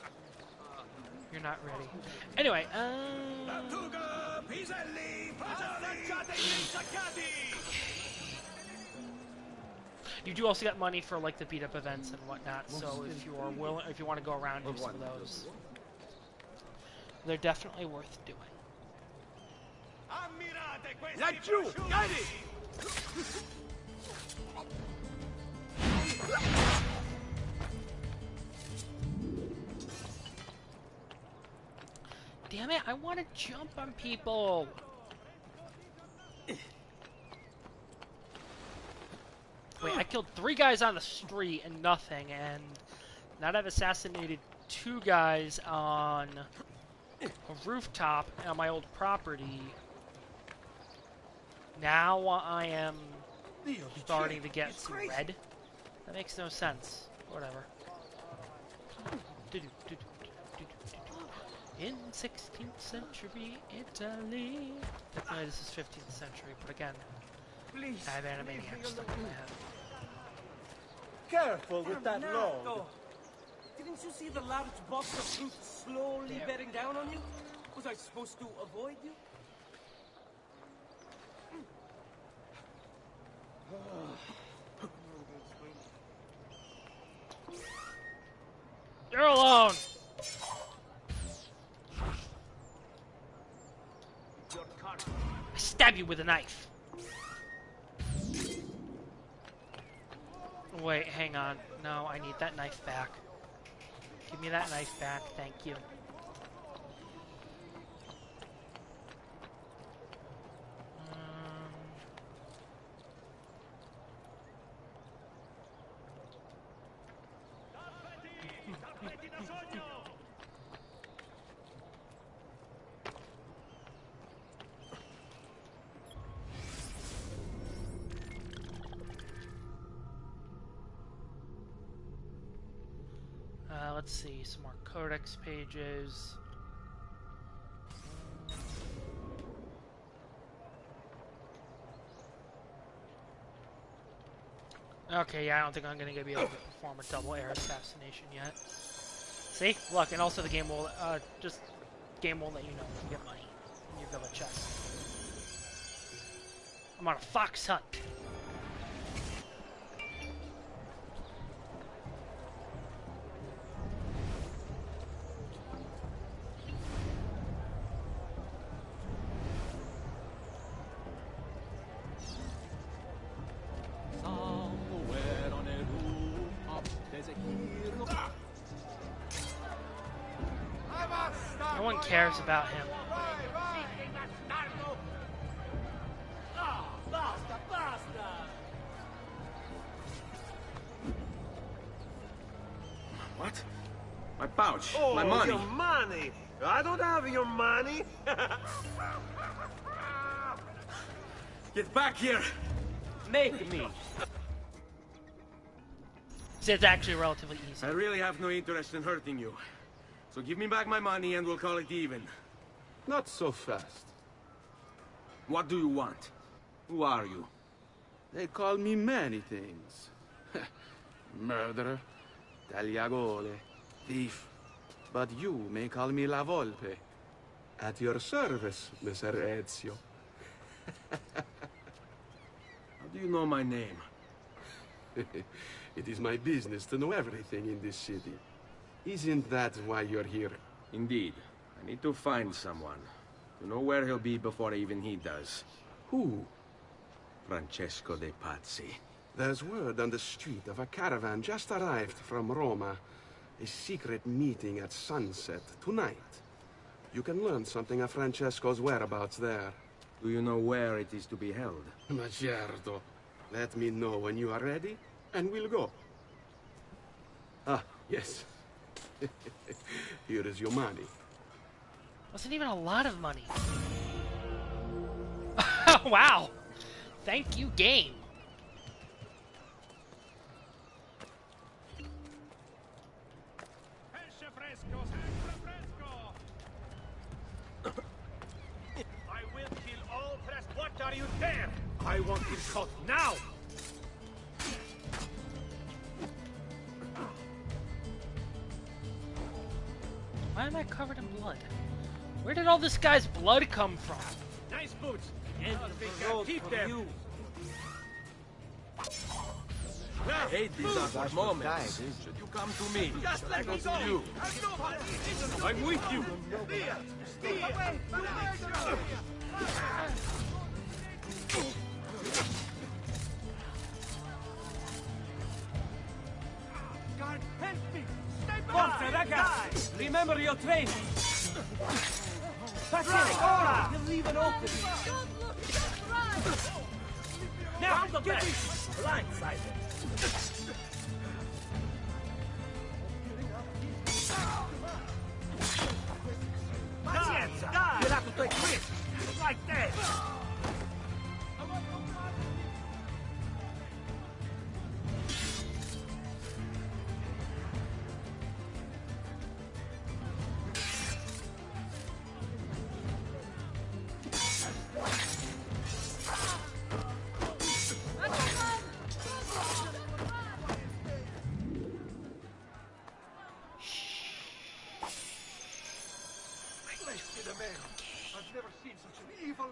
You're not ready. Anyway, you do also get money for like the beat-up events and whatnot. So if you are willing, if you want to go around and do some of those, they're definitely worth doing. Laggiù, guidi! Damn it, I want to jump on people! Wait, I killed 3 guys on the street and nothing, and now I've assassinated 2 guys on a rooftop on my old property. Now I am starting to get some red. That makes no sense. Whatever. In 16th century Italy. Definitely this is 15th century, but again, I have Animaniacs stuck in my head. Careful with that load. Didn't you see the large box of fruit slowly bearing down on you? Was I supposed to avoid you? You're alone! I stab you with a knife. Wait, hang on. No, I need that knife back. Give me that knife back, thank you. Let's see, some more codex pages. Okay, yeah, I don't think I'm gonna be able to perform a double air assassination yet. See? Look, and also the game will let you know when you get money in your village chest. I'm on a fox hunt. No one cares about him. What? My pouch. Oh, my money. Your money. I don't have your money. Get back here. Make me. So it's actually relatively easy. I really have no interest in hurting you. So give me back my money and we'll call it even. Not so fast. What do you want? Who are you? They call me many things. Murderer, tagliagole, thief. But you may call me La Volpe. At your service, Messer Ezio. How do you know my name? It is my business to know everything in this city. Isn't that why you're here? Indeed. I need to find someone. To know where he'll be before even he does. Who? Francesco de Pazzi. There's word on the street of a caravan just arrived from Roma. A secret meeting at sunset tonight. You can learn something of Francesco's whereabouts there. Do you know where it is to be held? Ma certo. Let me know when you are ready, and we'll go. Ah, yes. Here is your money. Wasn't even a lot of money. Wow. Thank you, game. I will kill all press. What are you there? I want him caught now. Why am I covered in blood? Where did all this guy's blood come from? Nice boots. And keep them. You. I hate these awkward moments. Should you come to me? Just let I me go go. to you. I'm with you. God, help me! Stay back! Remember your training. That's it. Ora! You'll leave an opening. Now, get me blindsided. Pazienza! You'll have to take risks, like that!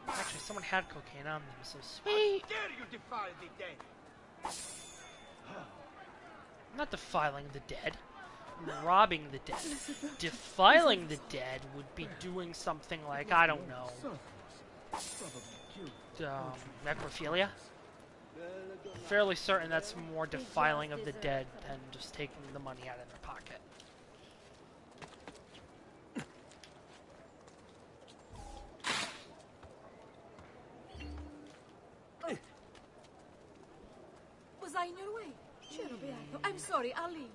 Actually, someone had cocaine on them, so sweet. How dare you defile the dead? I'm not defiling the dead. I'm robbing the dead. Defiling the dead would be doing something like, I don't know, necrophilia? Fairly certain that's more defiling of the dead than just taking the money out of their pocket. Was I in your way? C'ero beato. I'm sorry, I'll leave.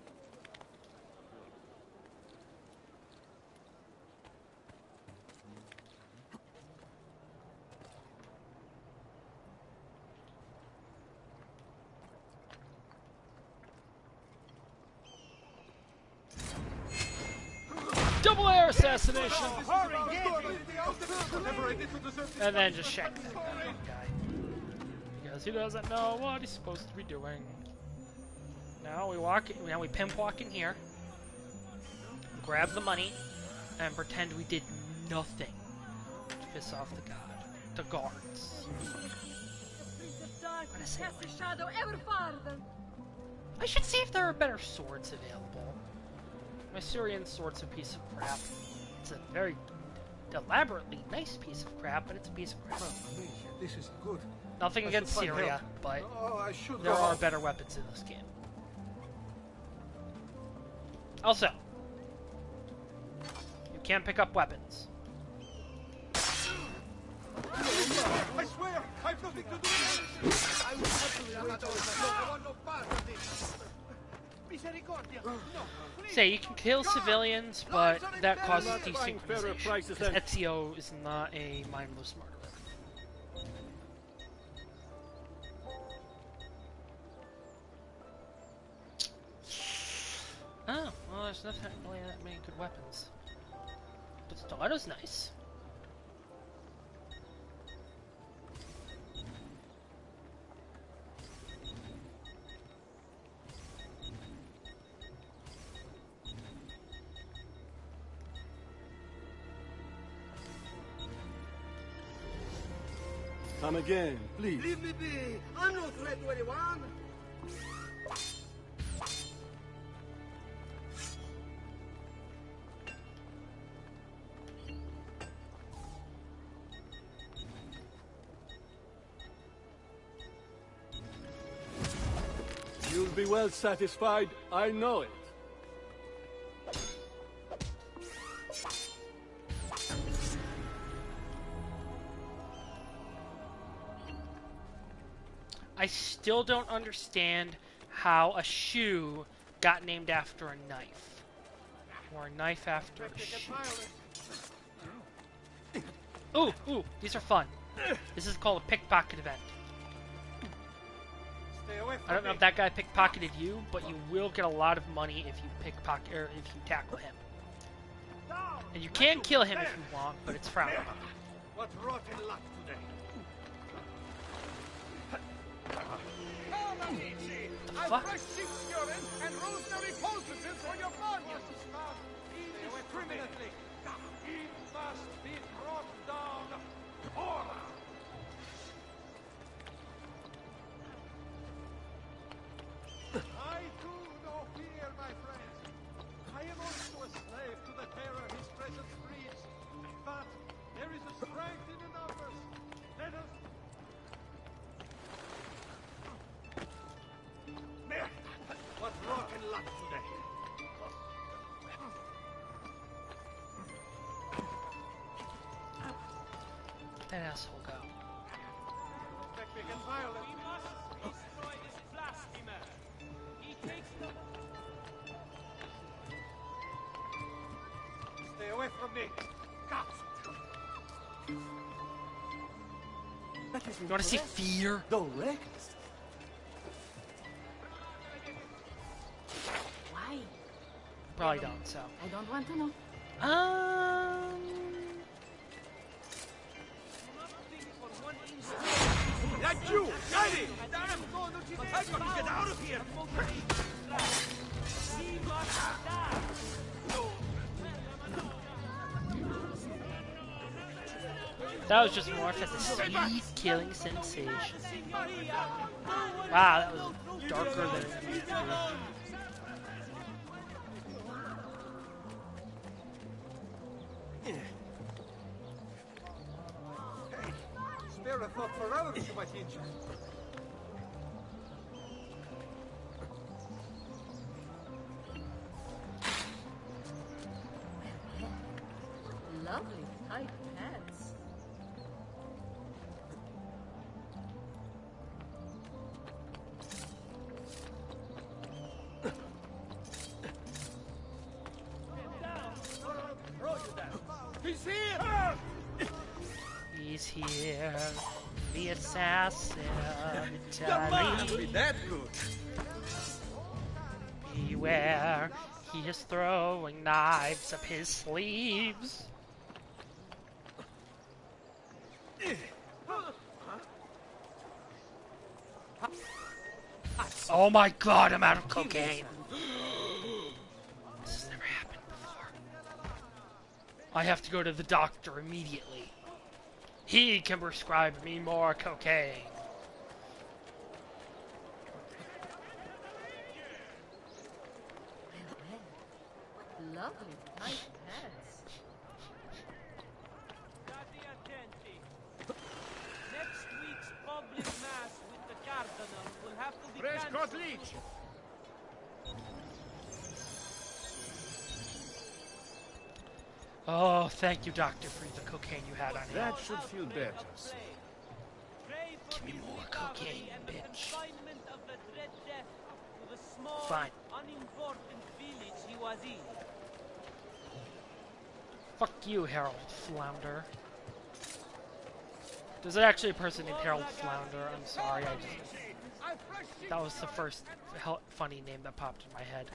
Double air assassination! And then just shank that guy. Because he doesn't know what he's supposed to be doing. Now we pimp walk in here, grab the money, and pretend we did nothing to piss off the guards. I should see if there are better swords available. My Syrian sword's a piece of crap. It's a very elaborately nice piece of crap, but it's a piece of crap. This is good. Nothing against Syria, but should there are better weapons in this game. Also, you Can't pick up weapons. I swear, I've nothing to do with it. I will happily wait all I want no part of this. Misericordia. No, please. Say, you can kill civilians, but that causes Not buying fairer desynchronization. prices Because than- Ezio is not a mindless murderer. Oh, well, there's nothing really that many good weapons. But stiletto's nice. Come again, please. Leave me be. I'm no threat to anyone. You'll be well satisfied, I know it. I still don't understand how a shoe got named after a knife. Or a knife after a shoe. Ooh, ooh, these are fun. This is called a pickpocket event. I don't know if that guy pickpocketed you, but you will get a lot of money if you pickpocket or if you tackle him. And you can kill him if you want, but it's frowned upon. What rotten luck today. Fuck. Fresh sheep's urine and rosemary poultices for your body. Indiscriminately. He must be brought down. Horror. I too know fear, my friends. I am also a slave to the terror his presence breeds. But there is a strength in the numbers. Let us... What rotten luck today. That asshole go. Hectic and violent. We must destroy this blasphemer. He takes the... Stay away from me. Cops. You want to see fear? Don't reckless. Why? Probably don't, so. I don't want to know. That you! Get it! I gotta get out of here! He must die. That was just more for the speed killing sensation. Wow, that was darker than it needed to be. Spare a thought for others who might injure. Lovely tight pants. He's here! He's here, the assassin of That might not be Italy. that good. Beware, he is throwing knives up his sleeves. Oh my god, I'm out of cocaine. This has never happened before. I have to go to the doctor immediately. He can prescribe me more cocaine. Lovely tight pants. State attenti. Next week's public mass with the cardinal will have to be cancelled. Leech! Oh, thank you, Doctor, for the cocaine you had on you. That should feel better. Give me more cocaine, bitch. Fine. Unimportant village he was in. Fuck you, Harold Flounder. There's actually a person named Harold Flounder. I'm sorry, that was the first funny name that popped in my head.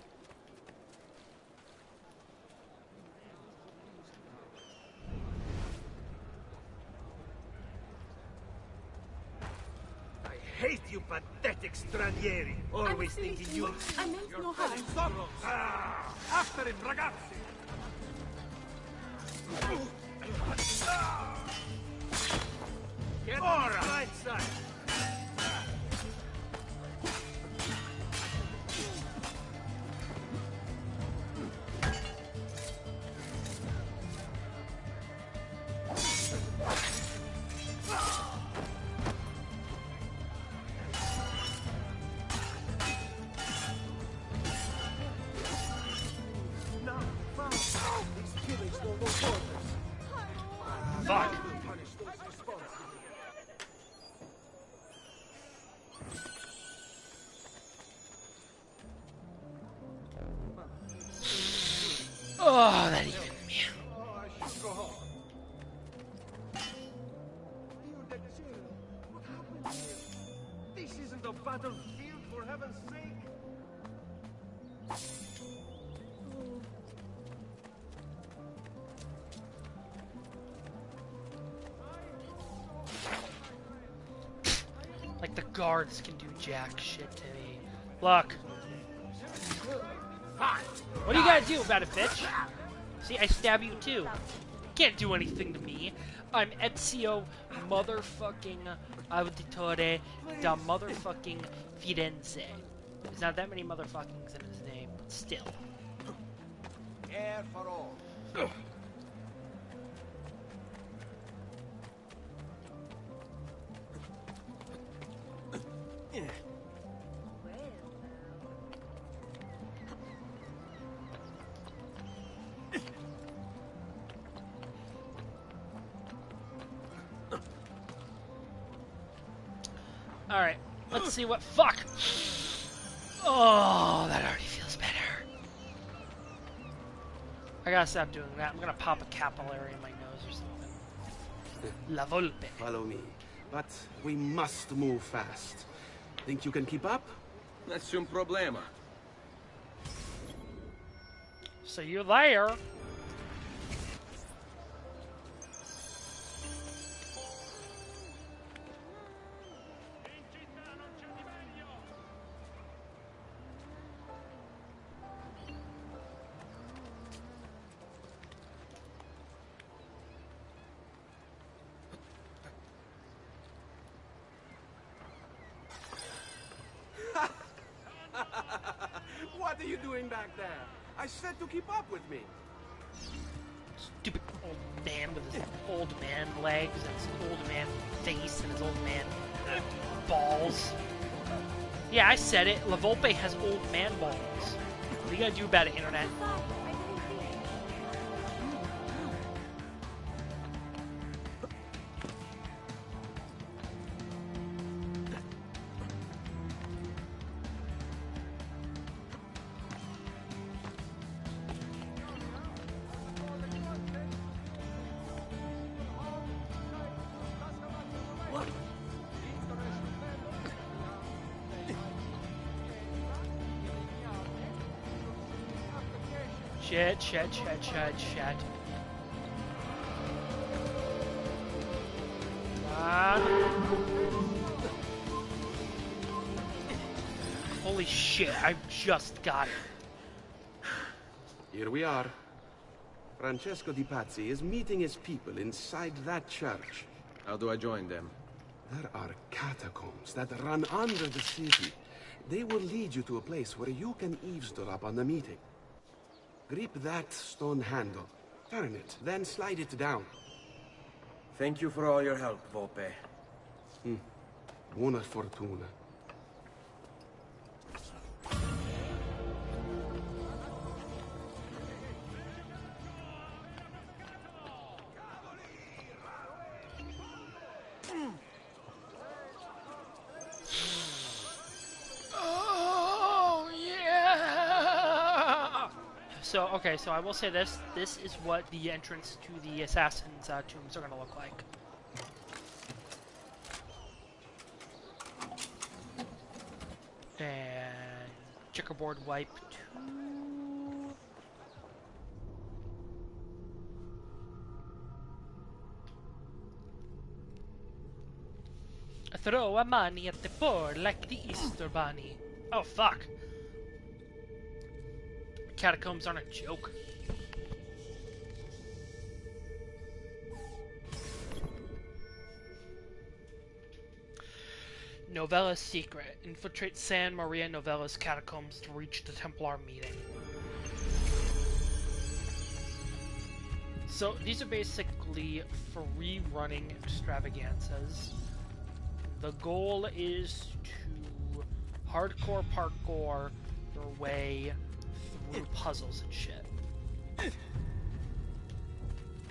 I hate you pathetic stranieri. Always thinking you... I meant no harm. After him, ragazzi! Get on the right side. Fuck. Oh, that even me. I should go home. What happened here? This isn't a battlefield, for heaven's sake. Like the guards can do jack shit to me. Look. What do you gotta do about it, bitch? See, I stab you too. Can't do anything to me. I'm Ezio motherfucking Auditore da motherfucking Firenze. There's not that many motherfuckings in his name, but still. Air for all. Alright, let's see what. Fuck! Oh, that already feels better. I gotta stop doing that. I'm gonna pop a capillary in my nose or something. La Volpe. Follow me. But we must move fast. Think you can keep up? Nessun problema. So you're there. What are you doing back there? I said to keep up with me. Stupid old man with his old man legs and his old man face and his old man balls. Yeah, I said it. La Volpe has old man balls. What are you gonna do about it, internet? Shit. Holy shit, I just got it. Here we are. Francesco Di Pazzi is meeting his people inside that church. How do I join them? There are catacombs that run under the city. They will lead you to a place where you can eavesdrop on the meeting. Grip that stone handle. Turn it, then slide it down. Thank you for all your help, Volpe. Buona fortuna. So, okay, so I will say this. This is what the entrance to the assassins' tombs are going to look like. And checkerboard wipe 2. Throw a money at the poor like the Easter Bunny. Oh, fuck. Catacombs aren't a joke. Novella's secret. Infiltrate San Maria Novella's catacombs to reach the Templar meeting. So these are basically free running extravaganzas. The goal is to hardcore parkour your way through puzzles and shit.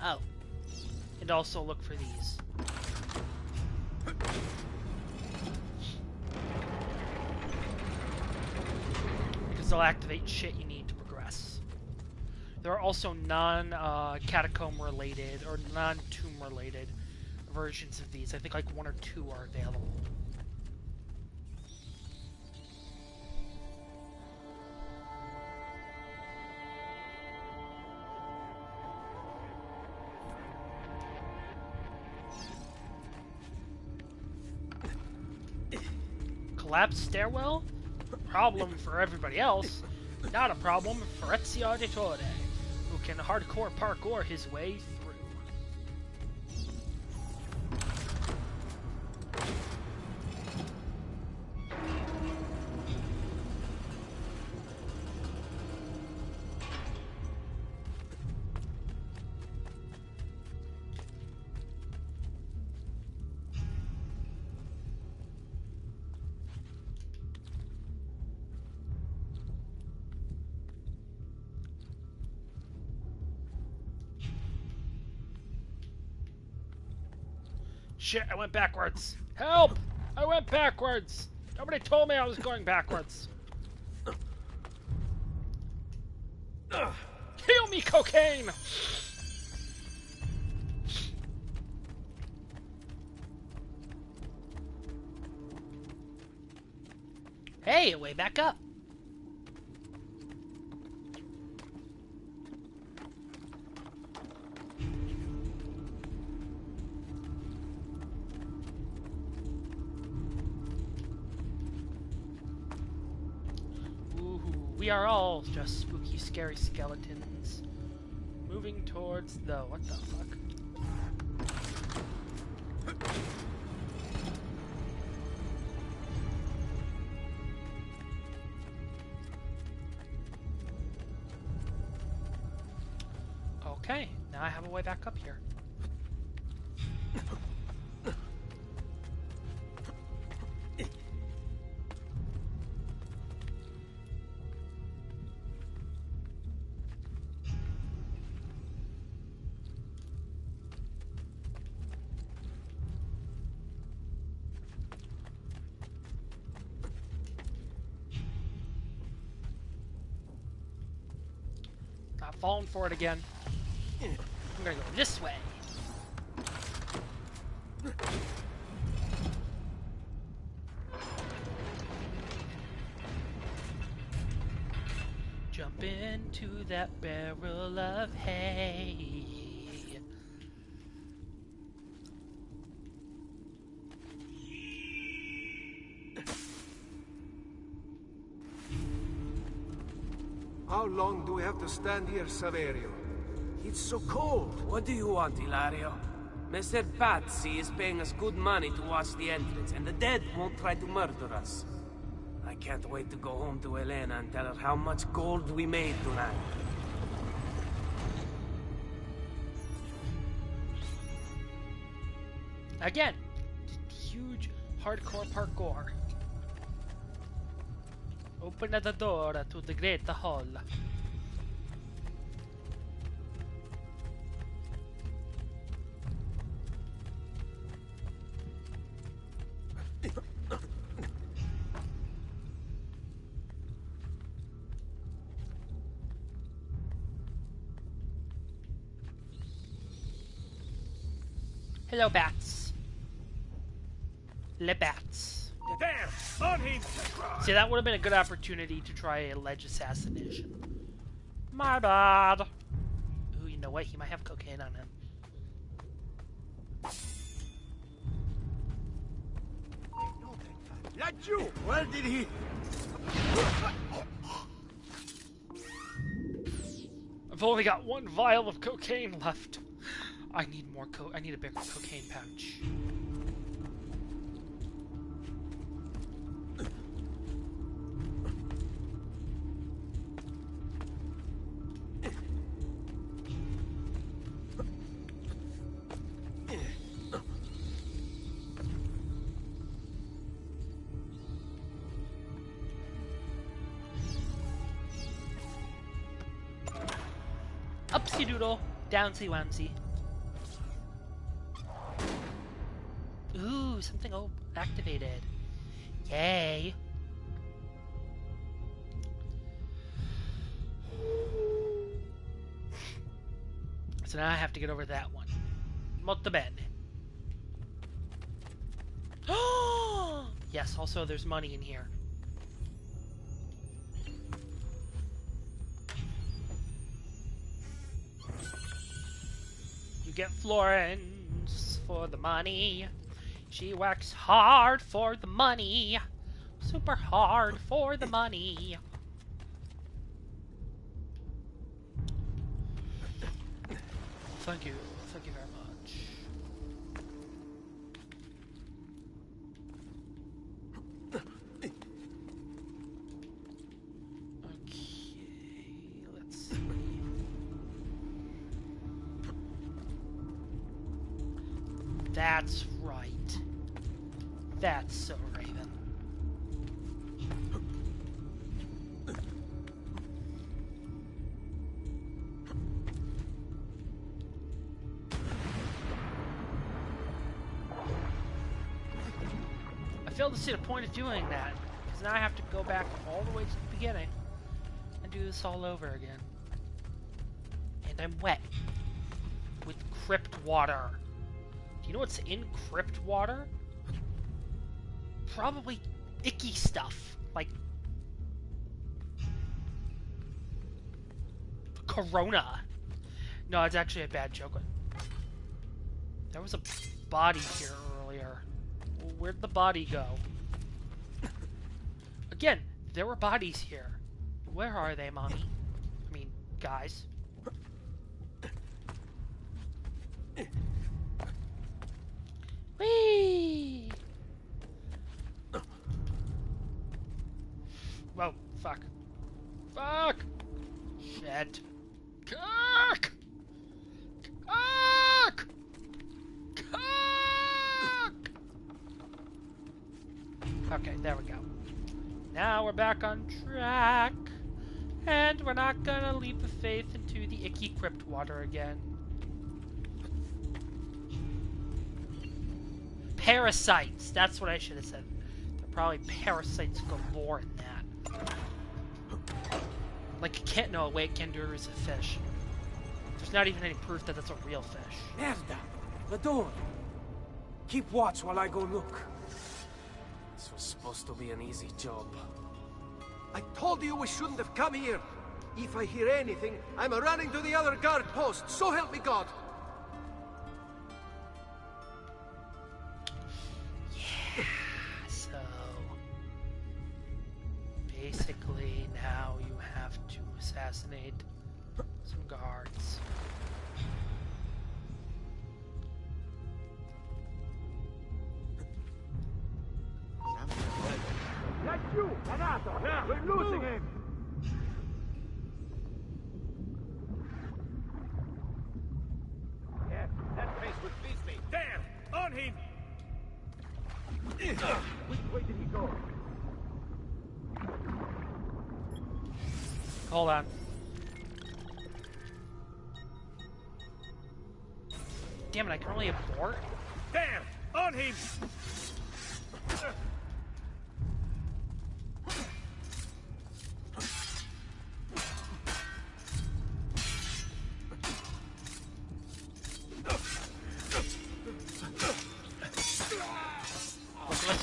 Oh. And also look for these. Because they'll activate shit you need to progress. There are also non-catacomb related or non-tomb related versions of these. I think like 1 or 2 are available. Collapsed stairwell? Problem for everybody else. Not a problem for Ezio Auditore, who can hardcore parkour his way through. Shit, I went backwards. Help! I went backwards! Nobody told me I was going backwards. Heal me, cocaine! Hey, way back up. We are all just spooky, scary skeletons moving towards the... what the fuck? Okay, now I have a way back up here. Not falling for it again. I'm gonna go this way. Jump into that barrel of hay. How long do we have to stand here, Saverio? It's so cold. What do you want, Ilario? Messer Pazzi is paying us good money to watch the entrance, and the dead won't try to murder us. I can't wait to go home to Elena and tell her how much gold we made tonight. Again, huge hardcore parkour. Open the door to the great hall. Hello, bats. Le bats. There! On him! See, that would have been a good opportunity to try a ledge assassination. My bad. Ooh, you know what? He might have cocaine on him. That you! Where did he... I've only got one vial of cocaine left. I need more I need a bigger cocaine pouch. Upsy doodle, downsy wownsy. Ooh, something activated. Yay. So now I have to get over that one. Molto bene. Yes, also there's money in here. You get Florence for the money. She works hard for the money. Super hard for the money. Thank you. Thank you very much. Okay, let's see. That's right. That's so Raven. I failed to see the point of doing that, because now I have to go back all the way to the beginning and do this all over again. And I'm wet with crypt water. Do you know what's in crypt water? Probably icky stuff, like Corona. No, it's actually a bad joke. There was a body here earlier. Where'd the body go? Again, there were bodies here. Where are they, mommy? I mean, guys. Whee! Whoa, fuck. Fuck! Shit. Cock! Cock! Cock! Okay, there we go. Now we're back on track. And we're not gonna leap of faith into the icky crypt water again. Parasites! That's what I should have said. There are probably parasites galore in that. Like, no, wait, Kendur is a fish. There's not even any proof that that's a real fish. Merda! The door! Keep watch while I go look. This was supposed to be an easy job. I told you we shouldn't have come here. If I hear anything, I'm running to the other guard post. So help me God. Yeah, so basically now you have to assassinate some guards. That's you! Renato! We're losing him! Yeah, that place would please me. There! On him! Which way did he go? Hold on. Damn it, I can only abort? There! On him!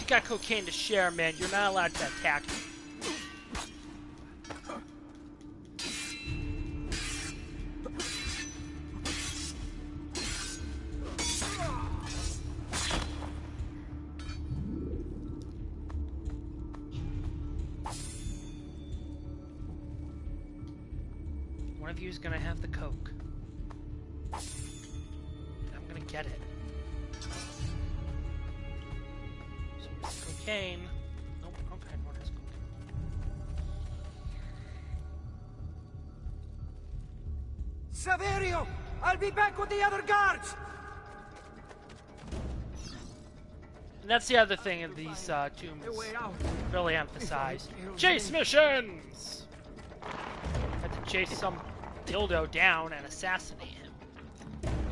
you got cocaine to share, man, you're not allowed to attack me. One of you is gonna have the coke. I'm gonna get it. So it's cocaine. Nope, okay, what is cocaine? Saverio! I'll be back with the other guards! And that's the other thing in these tombs really emphasized. Chase missions! Have to chase some dildo down and assassinate him.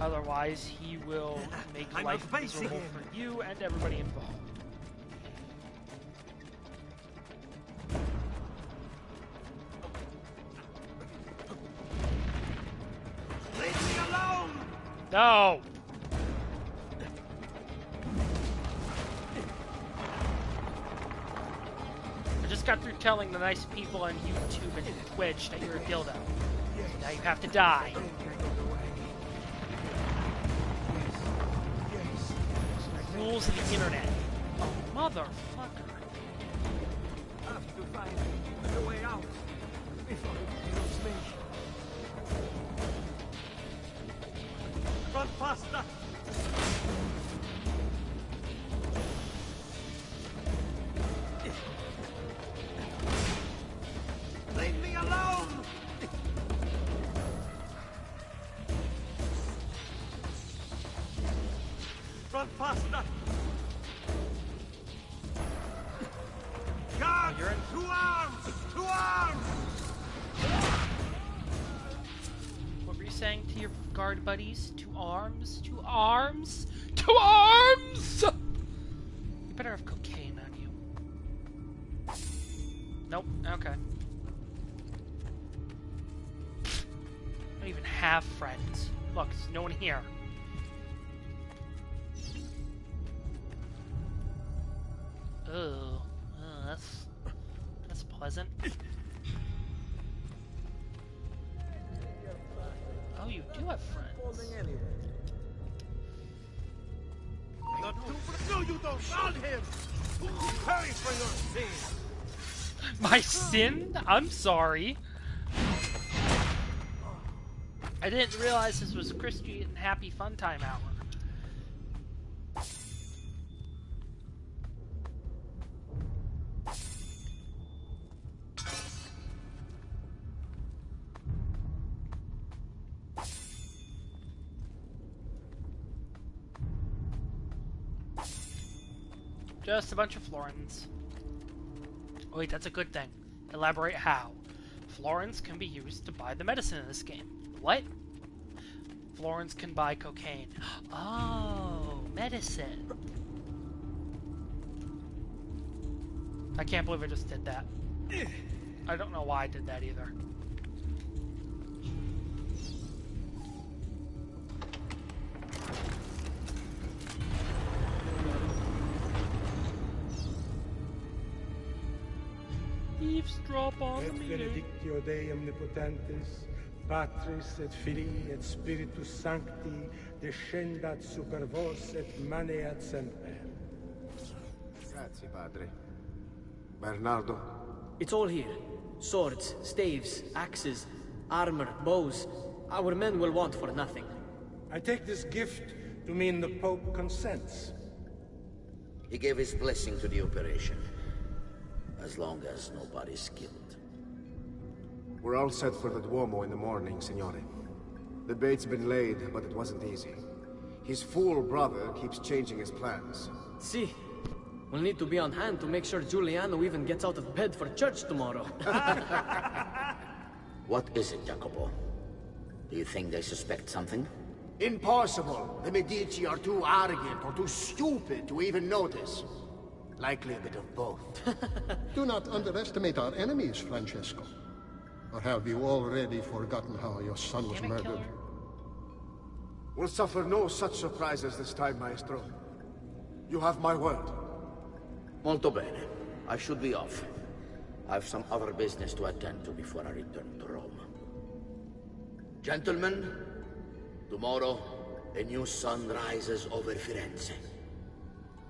Otherwise, he will make life miserable for you and everybody involved. Leave me alone! No! I just got through telling the nice people on YouTube and Twitch that you're a dildo. Now you have to die. Rules of the internet. Oh, motherfucker. Have to find the way out before it kills me. Run faster! Leave me alone! Run faster! Guards! You're in. Two arms! Two arms! What were you saying to your guard buddies? 2 arms? 2 arms? 2 arms! You better have cocaine on you. Nope, okay. I don't even have friends. Look, there's no one here. Ugh. That's pleasant. Oh, you do have friends. No, you don't! On him! Hurry for your sin! My sin? I'm sorry. I didn't realize this was Christian Happy Fun Time Hour. Just a bunch of florins. Oh, wait, that's a good thing. Elaborate how. Florins can be used to buy the medicine in this game. What? Florins can buy cocaine. Oh, medicine. I can't believe I just did that. I don't know why I did that either. Eavesdrop on Et me. benedictio Dei omnipotentis, Patris et Filii et Spiritus Sancti, descendat super vos et maneat semper. Grazie, Padre. Bernardo? It's all here. Swords, staves, axes, armor, bows. Our men will want for nothing. I take this gift to mean the Pope consents. He gave his blessing to the operation. As long as nobody's killed. We're all set for the Duomo in the morning, Signore. The bait's been laid, but it wasn't easy. His fool brother keeps changing his plans. See, we'll need to be on hand to make sure Giuliano even gets out of bed for church tomorrow. What is it, Jacopo? Do you think they suspect something? Impossible. The Medici are too arrogant or too stupid to even notice. Likely a bit of both. Do not underestimate our enemies, Francesco. Or have you already forgotten how your son was murdered? We'll suffer no such surprises this time, Maestro. You have my word. Molto bene. I should be off. I've some other business to attend to before I return to Rome. Gentlemen, tomorrow, a new sun rises over Firenze.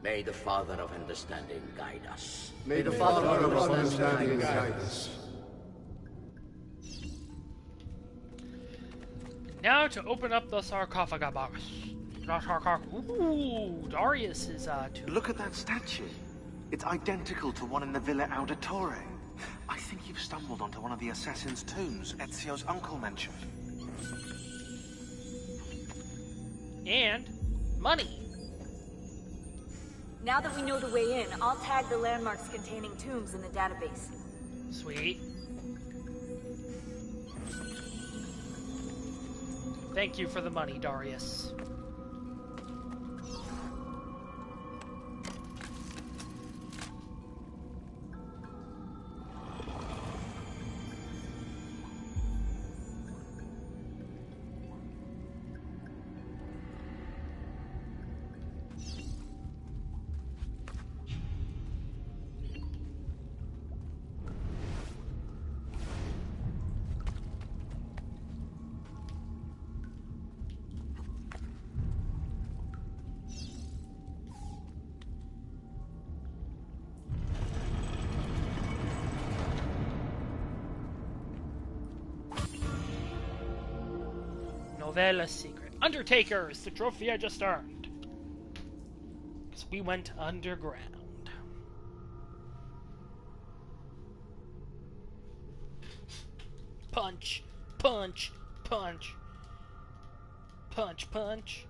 May the Father of Understanding guide us. May the Father of Understanding guide us. Now to open up the sarcophagus box. Ooh, Darius is Look at that statue. It's identical to one in the Villa Auditore. I think you've stumbled onto one of the assassin's tombs Ezio's uncle mentioned. And money. Now that we know the way in, I'll tag the landmarks containing tombs in the database. Sweet. Thank you for the money, Darius. Novella secret. Undertaker is the trophy I just earned. Because we went underground. Punch, punch, punch. Punch, punch.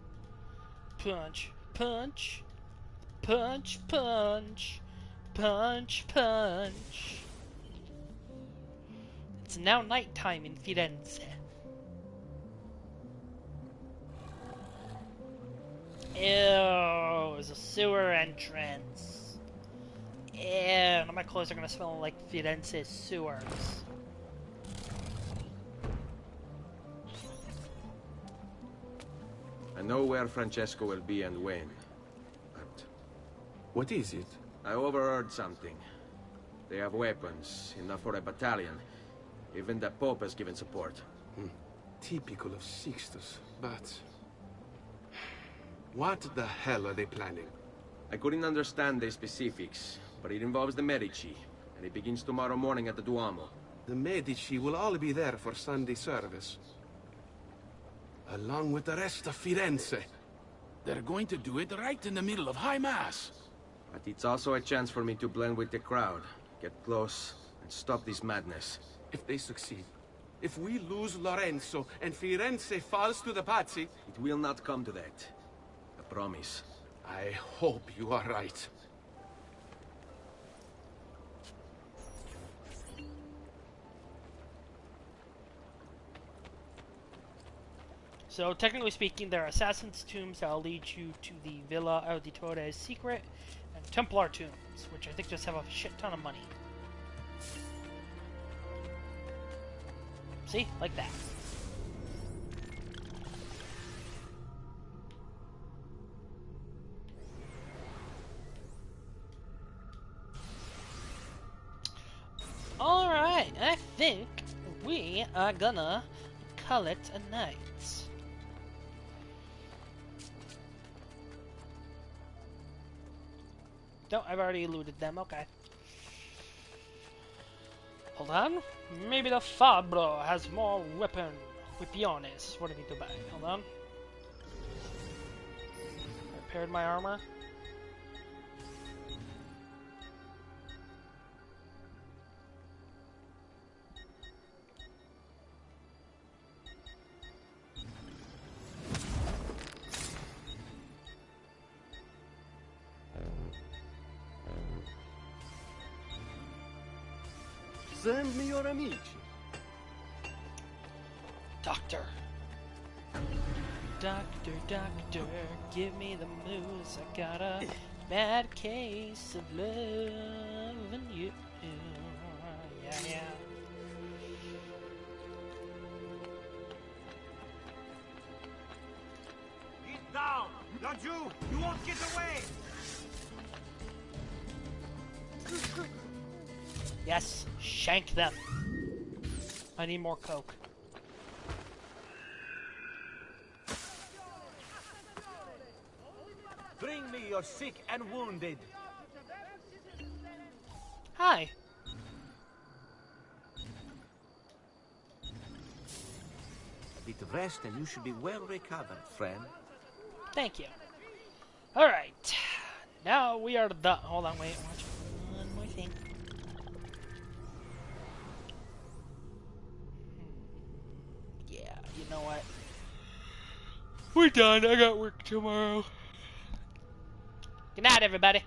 Punch, punch. Punch, punch. Punch, punch. It's now nighttime in Firenze. Ew, there's a sewer entrance. Ew, now my clothes are gonna smell like Firenze sewers. I know where Francesco will be and when. But what is it? I overheard something. They have weapons, enough for a battalion. Even the Pope has given support. Typical of Sixtus, but... what the hell are they planning? I couldn't understand the specifics, but it involves the Medici, and it begins tomorrow morning at the Duomo. The Medici will all be there for Sunday service. Along with the rest of Firenze. They're going to do it right in the middle of High Mass. But it's also a chance for me to blend with the crowd, get close, and stop this madness. If they succeed, if we lose Lorenzo and Firenze falls to the Pazzi... It will not come to that. I promise. I hope you are right. So, technically speaking, there are Assassin's Tombs that will lead you to the Villa Auditore's secret, and Templar Tombs, which I think just have a shit ton of money. See? Like that. Alright, I think we are gonna call it a night. No, I've already eluded them, okay. Hold on. Maybe the Fabbro has more weapones. What do I need to buy? Hold on. Repaired my armor. Send me your amici. Doctor. Doctor, doctor, give me the moves. I got a bad case of loving you. Yeah, yeah. Get down! Not you! You won't get away! Yes, shank them. I need more coke. Bring me your sick and wounded. Hi. A bit of rest and you should be well recovered, friend. Thank you. Alright. Now we are done. Hold on, wait. Watch one more thing. Yeah, you know what? We're done. I got work tomorrow. Good night, everybody.